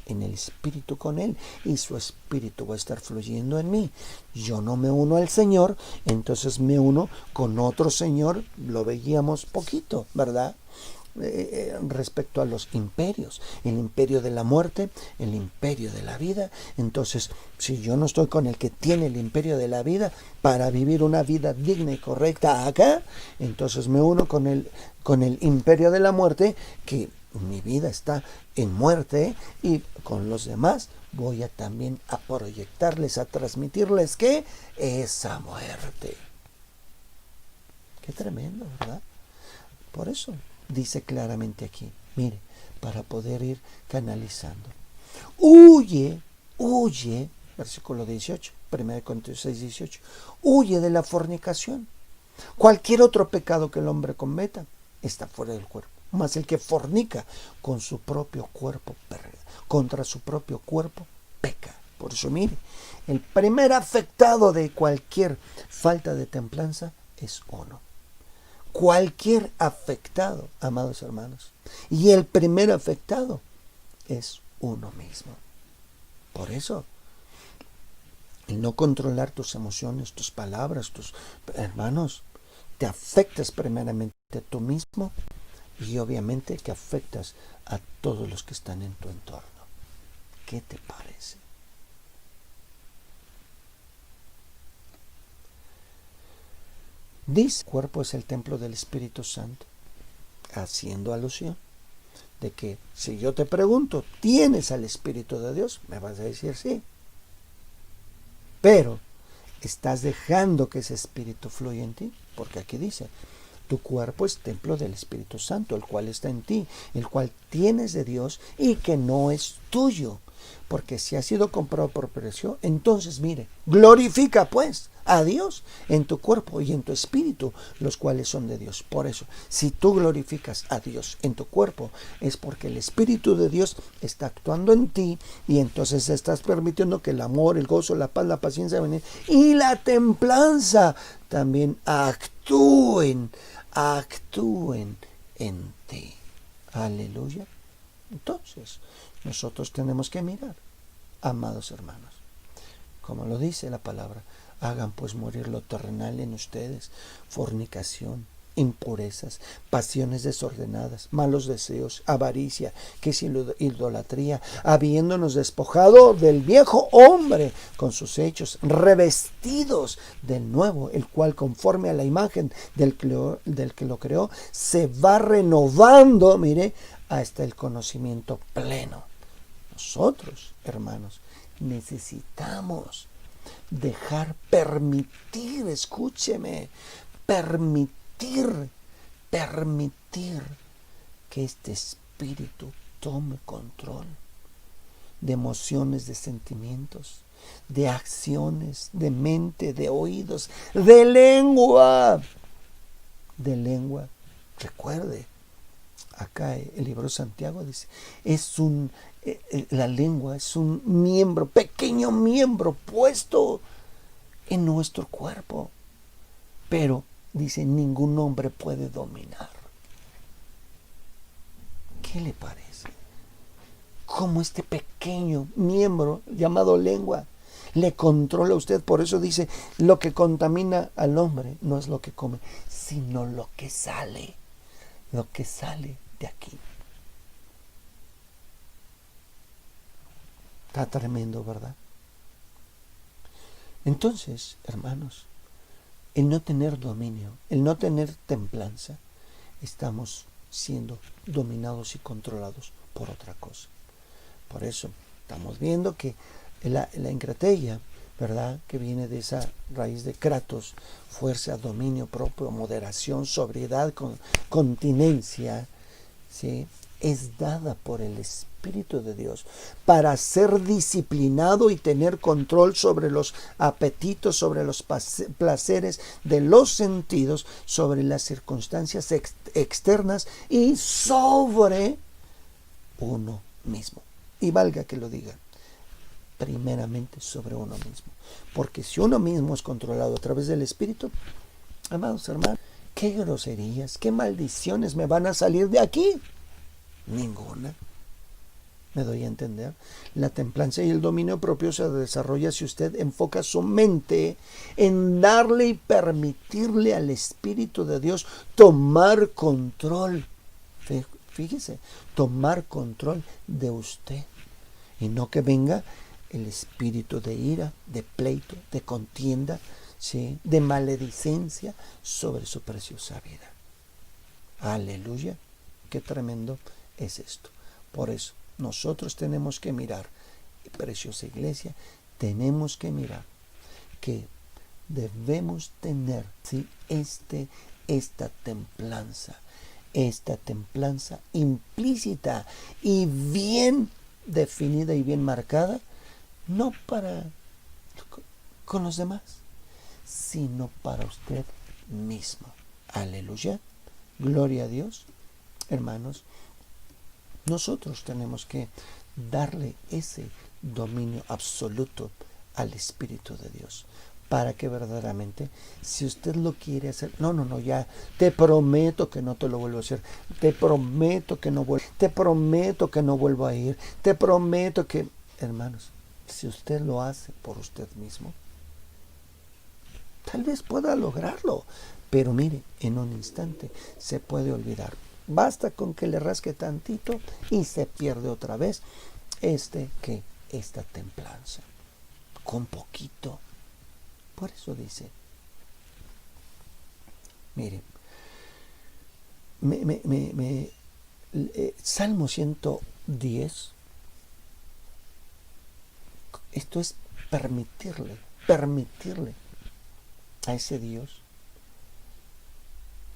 en el espíritu con él y su espíritu va a estar fluyendo en mí. Yo no me uno al Señor, entonces me uno con otro señor. Lo veíamos poquito, ¿verdad? Respecto a los imperios, el imperio de la muerte, el imperio de la vida. Entonces, si yo no estoy con el que tiene el imperio de la vida para vivir una vida digna y correcta acá, entonces me uno con el imperio de la muerte, que mi vida está en muerte, y con los demás voy a también a proyectarles, a transmitirles que esa muerte. Qué tremendo, ¿verdad? Por eso dice claramente aquí, mire, para poder ir canalizando. Huye, versículo 18, 1 Corintios 6, 18, huye de la fornicación. Cualquier otro pecado que el hombre cometa está fuera del cuerpo. Mas el que fornica con su propio cuerpo, contra su propio cuerpo, peca. Por eso mire, el primer afectado de cualquier falta de templanza es uno. Cualquier afectado, amados hermanos. Y el primer afectado es uno mismo. Por eso, el no controlar tus emociones, tus palabras, tus hermanos, te afectas primeramente a tú mismo y obviamente que afectas a todos los que están en tu entorno. ¿Qué te parece? Dice, el cuerpo es el templo del Espíritu Santo, haciendo alusión de que si yo te pregunto, ¿tienes al Espíritu de Dios? Me vas a decir sí. Pero, ¿estás dejando que ese Espíritu fluya en ti? Porque aquí dice, tu cuerpo es templo del Espíritu Santo, el cual está en ti, el cual tienes de Dios y que no es tuyo. Porque si ha sido comprado por precio, entonces mire, glorifica pues a Dios en tu cuerpo y en tu espíritu, los cuales son de Dios. Por eso, si tú glorificas a Dios en tu cuerpo, es porque el Espíritu de Dios está actuando en ti y entonces estás permitiendo que el amor, el gozo, la paz, la paciencia y la templanza también actúen en ti. Aleluya. Entonces, nosotros tenemos que mirar, amados hermanos, como lo dice la palabra, hagan pues morir lo terrenal en ustedes, fornicación, impurezas, pasiones desordenadas, malos deseos, avaricia, que es idolatría, habiéndonos despojado del viejo hombre con sus hechos, revestidos del nuevo, el cual conforme a la imagen del que lo creó, se va renovando, mire, hasta el conocimiento pleno. Nosotros, hermanos, necesitamos permitir, escúcheme, permitir que este espíritu tome control de emociones, de sentimientos, de acciones, de mente, de oídos, de lengua. Recuerde, acá el libro de Santiago dice, la lengua es un miembro, pequeño miembro puesto en nuestro cuerpo. Pero, dice, ningún hombre puede dominar. ¿Qué le parece? Como este pequeño miembro llamado lengua le controla a usted. Por eso dice, lo que contamina al hombre no es lo que come, sino lo que sale de aquí. Está tremendo, ¿verdad? Entonces, hermanos, el no tener dominio, el no tener templanza, estamos siendo dominados y controlados por otra cosa. Por eso estamos viendo que la encratella, ¿verdad?, que viene de esa raíz de kratos, fuerza, dominio propio, moderación, sobriedad, continencia, ¿sí?, es dada por el Espíritu de Dios para ser disciplinado y tener control sobre los apetitos, sobre los placeres de los sentidos, sobre las circunstancias externas y sobre uno mismo. Y valga que lo diga, primeramente sobre uno mismo. Porque si uno mismo es controlado a través del Espíritu, amados hermanos, qué groserías, qué maldiciones me van a salir de aquí. Ninguna. ¿Me doy a entender? La templanza y el dominio propio se desarrolla si usted enfoca su mente en darle y permitirle al Espíritu de Dios tomar control. Fíjese, tomar control de usted. Y no que venga el espíritu de ira, de pleito, de contienda, ¿sí?, de maledicencia sobre su preciosa vida. Aleluya. Qué tremendo es esto. Por eso nosotros tenemos que mirar, preciosa iglesia, tenemos que mirar que debemos tener, ¿sí?, este esta templanza implícita y bien definida y bien marcada, no para con los demás, sino para usted mismo. Aleluya, gloria a Dios. Hermanos, nosotros tenemos que darle ese dominio absoluto al Espíritu de Dios, para que verdaderamente, si usted lo quiere hacer, ya, te prometo que no te lo vuelvo a hacer, te prometo que no vuelvo a ir, te prometo que, hermanos, si usted lo hace por usted mismo, tal vez pueda lograrlo, pero mire, en un instante se puede olvidar. Basta con que le rasque tantito y se pierde otra vez esta templanza. Con poquito. Por eso dice, mire, Salmo 110, esto es permitirle a ese Dios.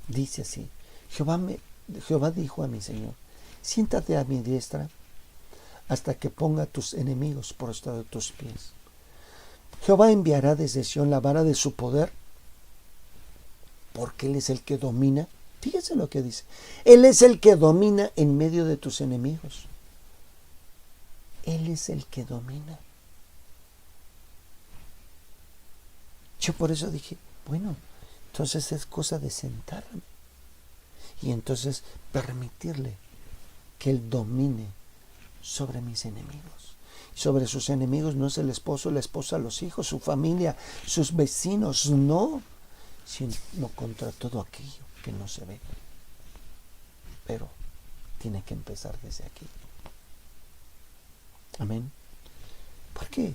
Dice así, Jehová dijo a mi Señor, siéntate a mi diestra hasta que ponga a tus enemigos por estrado de tus pies. Jehová enviará desde Sión la vara de su poder, porque Él es el que domina. Fíjese lo que dice. Él es el que domina en medio de tus enemigos. Él es el que domina. Yo por eso dije, bueno, entonces es cosa de sentarme y entonces permitirle que Él domine sobre mis enemigos. Sobre sus enemigos no es el esposo, la esposa, los hijos, su familia, sus vecinos, no, sino contra todo aquello que no se ve. Pero tiene que empezar desde aquí. Amén. ¿Por qué?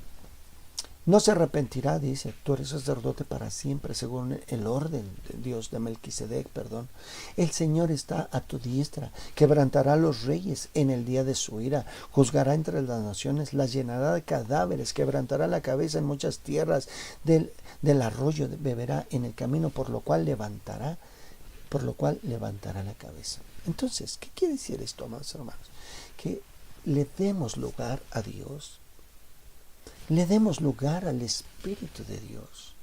No se arrepentirá, dice, tú eres sacerdote para siempre, según el orden de Dios de Melquisedec, perdón. El Señor está a tu diestra, quebrantará a los reyes en el día de su ira, juzgará entre las naciones, las llenará de cadáveres, quebrantará la cabeza en muchas tierras, del arroyo beberá en el camino, por lo cual levantará la cabeza. Entonces, ¿qué quiere decir esto, amados hermanos? Que le demos lugar a Dios. Le demos lugar al Espíritu de Dios.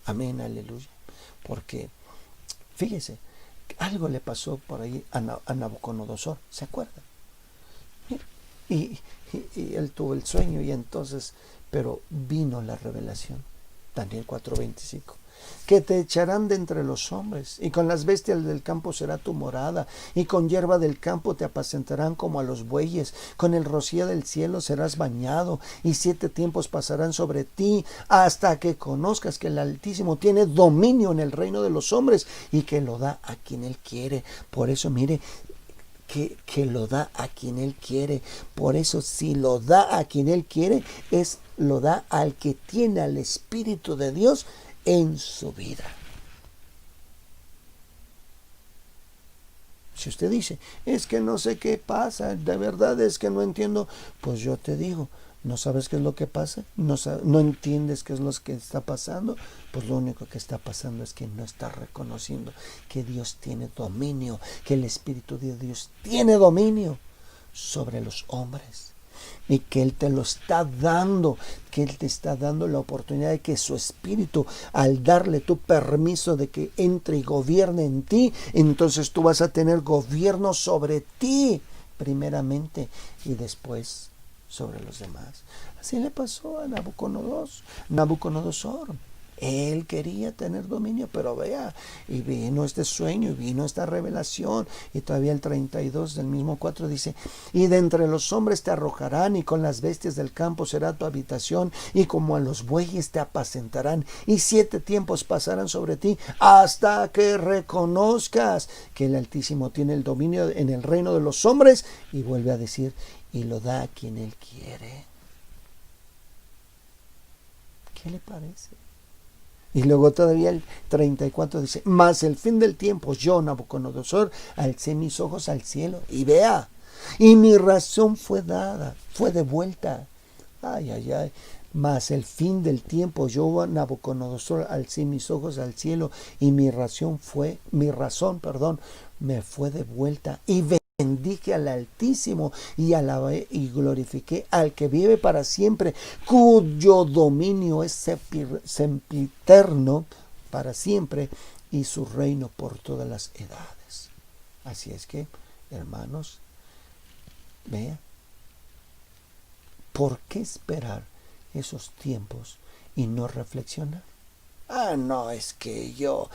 Amén, aleluya. Porque, fíjese, algo le pasó por ahí a Nabucodonosor, ¿se acuerdan? Y él tuvo el sueño y entonces, pero vino la revelación. Daniel 4:25. Que te echarán de entre los hombres, y con las bestias del campo será tu morada, y con hierba del campo te apacentarán como a los bueyes, con el rocío del cielo serás bañado, y 7 tiempos pasarán sobre ti, hasta que conozcas que el Altísimo tiene dominio en el reino de los hombres, y que lo da a quien Él quiere. Por eso, mire, que lo da a quien Él quiere. Por eso, si lo da a quien Él quiere, lo da al que tiene al Espíritu de Dios en su vida. Si usted dice, es que no sé qué pasa, de verdad es que no entiendo, pues yo te digo, ¿no sabes qué es lo que pasa? ¿No entiendes qué es lo que está pasando? Pues lo único que está pasando es que no estás reconociendo que Dios tiene dominio, que el Espíritu de Dios tiene dominio sobre los hombres. Y que Él te lo está dando, que Él te está dando la oportunidad de que su Espíritu, al darle tu permiso de que entre y gobierne en ti, entonces tú vas a tener gobierno sobre ti, primeramente, y después sobre los demás. Así le pasó a Nabucodonosor. Él quería tener dominio, pero vea, y vino este sueño, y vino esta revelación, y todavía el 32 del mismo 4 dice, y de entre los hombres te arrojarán, y con las bestias del campo será tu habitación, y como a los bueyes te apacentarán, y 7 tiempos pasarán sobre ti, hasta que reconozcas que el Altísimo tiene el dominio en el reino de los hombres, y vuelve a decir, y lo da a quien Él quiere. ¿Qué le parece? Y luego todavía el 34 dice, mas el fin del tiempo, yo, Nabucodonosor, alcé mis ojos al cielo, y vea, y mi razón fue dada, fue devuelta. Ay, ay, ay, Mas el fin del tiempo, yo Nabucodonosor alcé mis ojos al cielo y mi razón, me fue devuelta y bendije al Altísimo y alabé y glorifiqué al que vive para siempre, cuyo dominio es sempiterno para siempre y su reino por todas las edades. Así es que, hermanos, vea, ¿por qué esperar esos tiempos y no reflexionar? No, es que yo.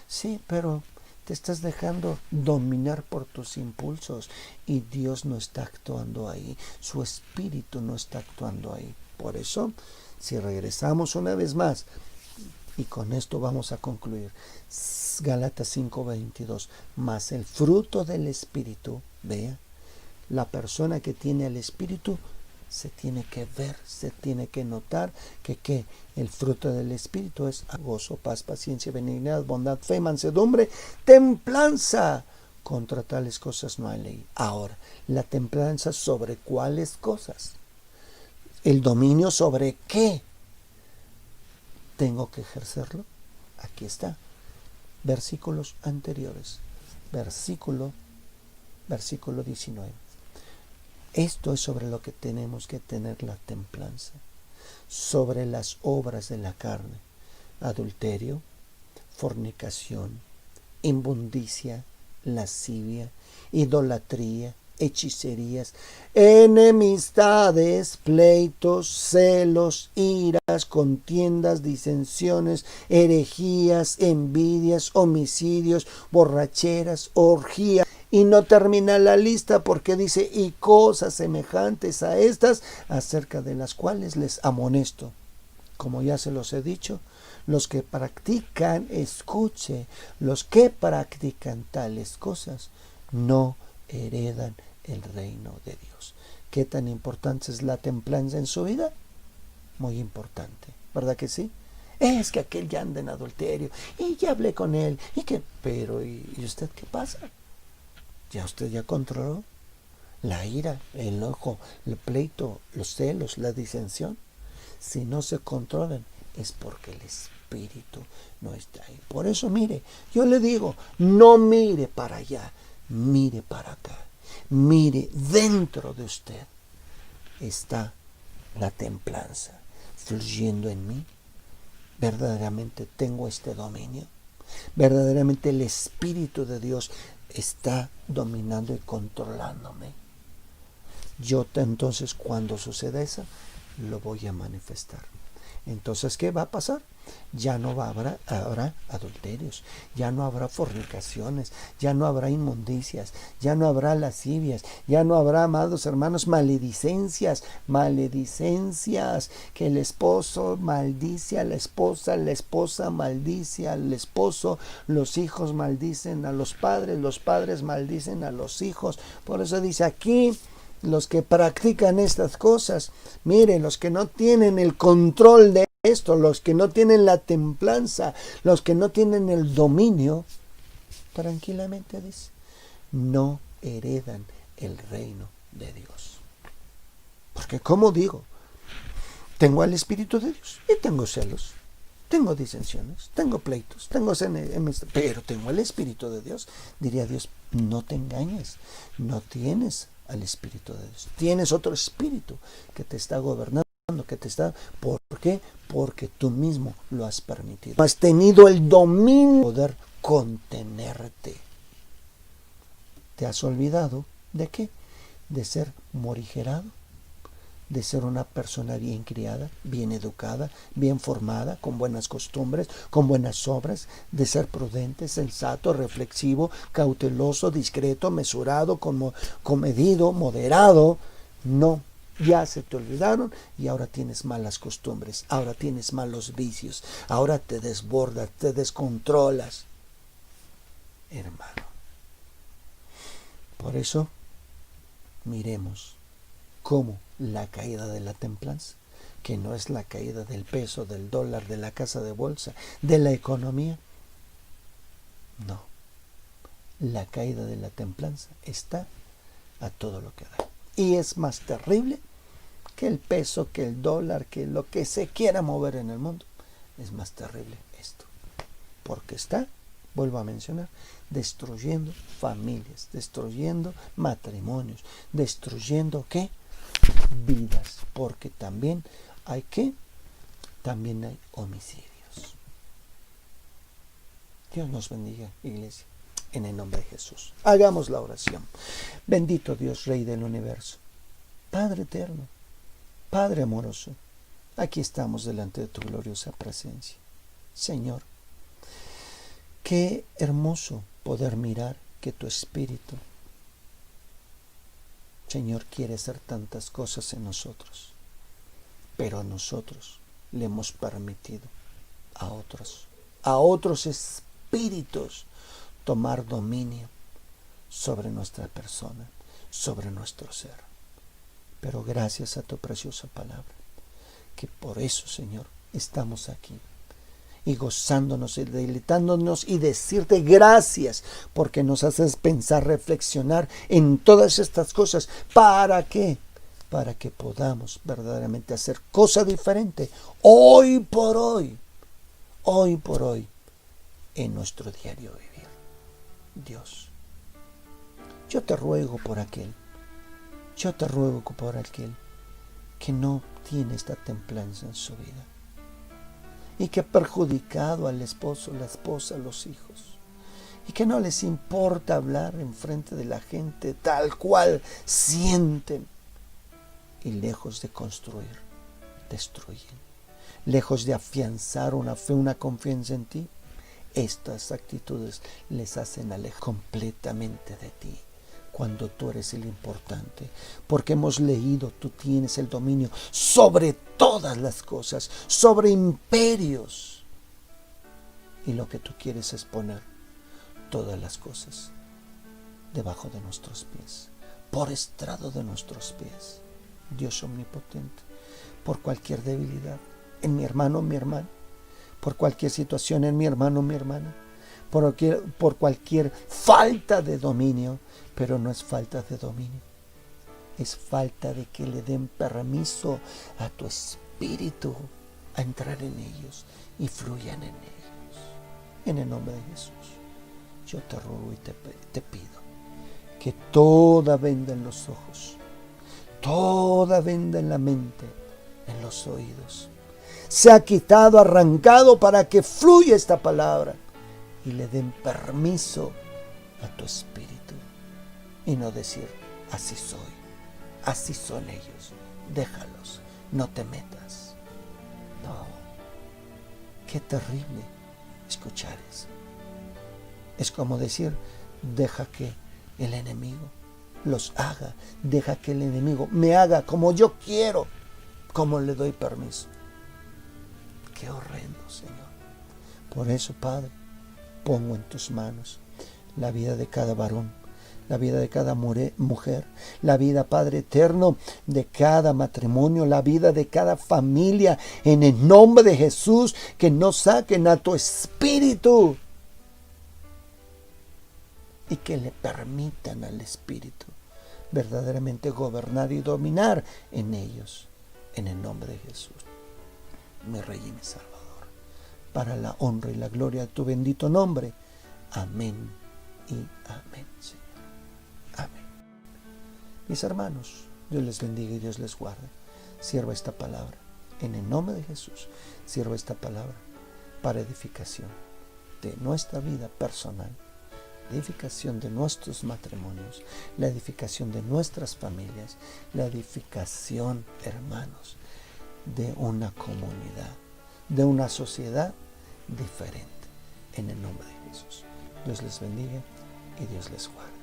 Sí, pero te estás dejando dominar por tus impulsos y Dios no está actuando ahí. Su espíritu no está actuando ahí. Por eso, si regresamos una vez más, y con esto vamos a concluir, Gálatas 5:22, mas el fruto del espíritu, vea, la persona que tiene el espíritu se tiene que ver, se tiene que notar que el fruto del espíritu es gozo, paz, paciencia, benignidad, bondad, fe, mansedumbre, templanza. Contra tales cosas no hay ley. Ahora, la templanza, ¿sobre cuáles cosas? ¿El dominio sobre qué tengo que ejercerlo? Aquí está. Versículos anteriores. Versículo 19. Esto es sobre lo que tenemos que tener la templanza. Sobre las obras de la carne. Adulterio, fornicación, inmundicia, lascivia, idolatría, hechicerías, enemistades, pleitos, celos, iras, contiendas, disensiones, herejías, envidias, homicidios, borracheras, orgías. Y no termina la lista porque dice, y cosas semejantes a estas, acerca de las cuales les amonesto. Como ya se los he dicho, los que practican, escuche, los que practican tales cosas no heredan el reino de Dios. ¿Qué tan importante es la templanza en su vida? Muy importante, ¿verdad que sí? Es que aquel ya anda en adulterio y ya hablé con él pero ¿y usted qué pasa? ¿Ya usted ya controló la ira, el enojo, el pleito, los celos, la disensión? Si no se controlan es porque el espíritu no está ahí. Por eso mire, yo le digo, no mire para allá, mire para acá. Mire, dentro de usted está la templanza fluyendo en mí. ¿Verdaderamente tengo este dominio? ¿Verdaderamente el Espíritu de Dios está dominando y controlándome? Yo entonces, cuando suceda eso, lo voy a manifestar. Entonces, ¿qué va a pasar? Ya no habrá adulterios, ya no habrá fornicaciones, ya no habrá inmundicias, ya no habrá lascivias, ya no habrá, amados hermanos, maledicencias, que el esposo maldice a la esposa maldice al esposo, los hijos maldicen a los padres maldicen a los hijos. Por eso dice aquí, los que practican estas cosas, miren, los que no tienen el control de esto, los que no tienen la templanza, los que no tienen el dominio, tranquilamente dice, no heredan el reino de Dios. Porque como digo, tengo al Espíritu de Dios y tengo celos, tengo disensiones, tengo pleitos, pero tengo el Espíritu de Dios. Diría Dios, no te engañes, no tienes al Espíritu de Dios. Tienes otro espíritu que te está gobernando, ¿por qué? Porque tú mismo lo has permitido. Has tenido el dominio de poder contenerte. ¿Te has olvidado de qué? De ser morigerado, de ser una persona bien criada, bien educada, bien formada, con buenas costumbres, con buenas obras, de ser prudente, sensato, reflexivo, cauteloso, discreto, mesurado, comedido, moderado. No, ya se te olvidaron y ahora tienes malas costumbres, ahora tienes malos vicios, ahora te desbordas, te descontrolas. Hermano, por eso miremos cómo la caída de la templanza, que no es la caída del peso, del dólar, de la casa de bolsa, de la economía. No, la caída de la templanza está a todo lo que da. Y es más terrible que el peso, que el dólar, que lo que se quiera mover en el mundo. Es más terrible esto, porque está, vuelvo a mencionar, destruyendo familias, destruyendo matrimonios, destruyendo ¿qué? Vidas, porque también hay homicidios. Dios nos bendiga, iglesia, en el nombre de Jesús. Hagamos la oración. Bendito Dios, Rey del universo, Padre eterno, Padre amoroso, aquí estamos delante de tu gloriosa presencia. Señor, qué hermoso poder mirar que tu Espíritu, Señor, quiere hacer tantas cosas en nosotros, pero nosotros le hemos permitido a otros espíritus tomar dominio sobre nuestra persona, sobre nuestro ser. Pero gracias a tu preciosa palabra, que por eso, Señor, estamos aquí y gozándonos y deleitándonos y decirte gracias, porque nos haces pensar, reflexionar en todas estas cosas. ¿Para qué? Para que podamos verdaderamente hacer cosa diferente hoy por hoy, en nuestro diario vivir. Dios, yo te ruego por aquel que no tiene esta templanza en su vida y que ha perjudicado al esposo, la esposa, los hijos, y que no les importa hablar en frente de la gente tal cual sienten, y lejos de construir, destruyen. Lejos de afianzar una fe, una confianza en ti, estas actitudes les hacen alejar completamente de ti, cuando tú eres el importante, porque hemos leído, tú tienes el dominio sobre todas las cosas, sobre imperios, y lo que tú quieres es poner todas las cosas debajo de nuestros pies, por estrado de nuestros pies. Dios omnipotente, por cualquier debilidad en mi hermano, mi hermana, por cualquier situación en mi hermano, mi hermana, por cualquier falta de dominio, pero no es falta de dominio, es falta de que le den permiso a tu Espíritu a entrar en ellos y fluyan en ellos. En el nombre de Jesús, yo te ruego y te pido que toda venda en los ojos, toda venda en la mente, en los oídos, se ha quitado, arrancado, para que fluya esta palabra y le den permiso a tu Espíritu y no decir así soy, así son ellos, déjalos, no te metas. No, qué terrible escuchar eso. Es como decir, deja que el enemigo los haga, deja que el enemigo me haga como yo quiero, como le doy permiso. Qué horrendo, Señor. Por eso, Padre, pongo en tus manos la vida de cada varón, la vida de cada mujer, la vida, Padre eterno, de cada matrimonio, la vida de cada familia, en el nombre de Jesús, que no saquen a tu Espíritu y que le permitan al Espíritu verdaderamente gobernar y dominar en ellos, en el nombre de Jesús, mi Rey y mi Salvador, para la honra y la gloria de tu bendito nombre. Amén y amén, Señor. Amén. Mis hermanos, Dios les bendiga y Dios les guarde. Sierva esta palabra en el nombre de Jesús. Sierva esta palabra para edificación de nuestra vida personal, la edificación de nuestros matrimonios, la edificación de nuestras familias, la edificación, hermanos, de una comunidad, de una sociedad diferente, en el nombre de Jesús. Dios les bendiga y Dios les guarde.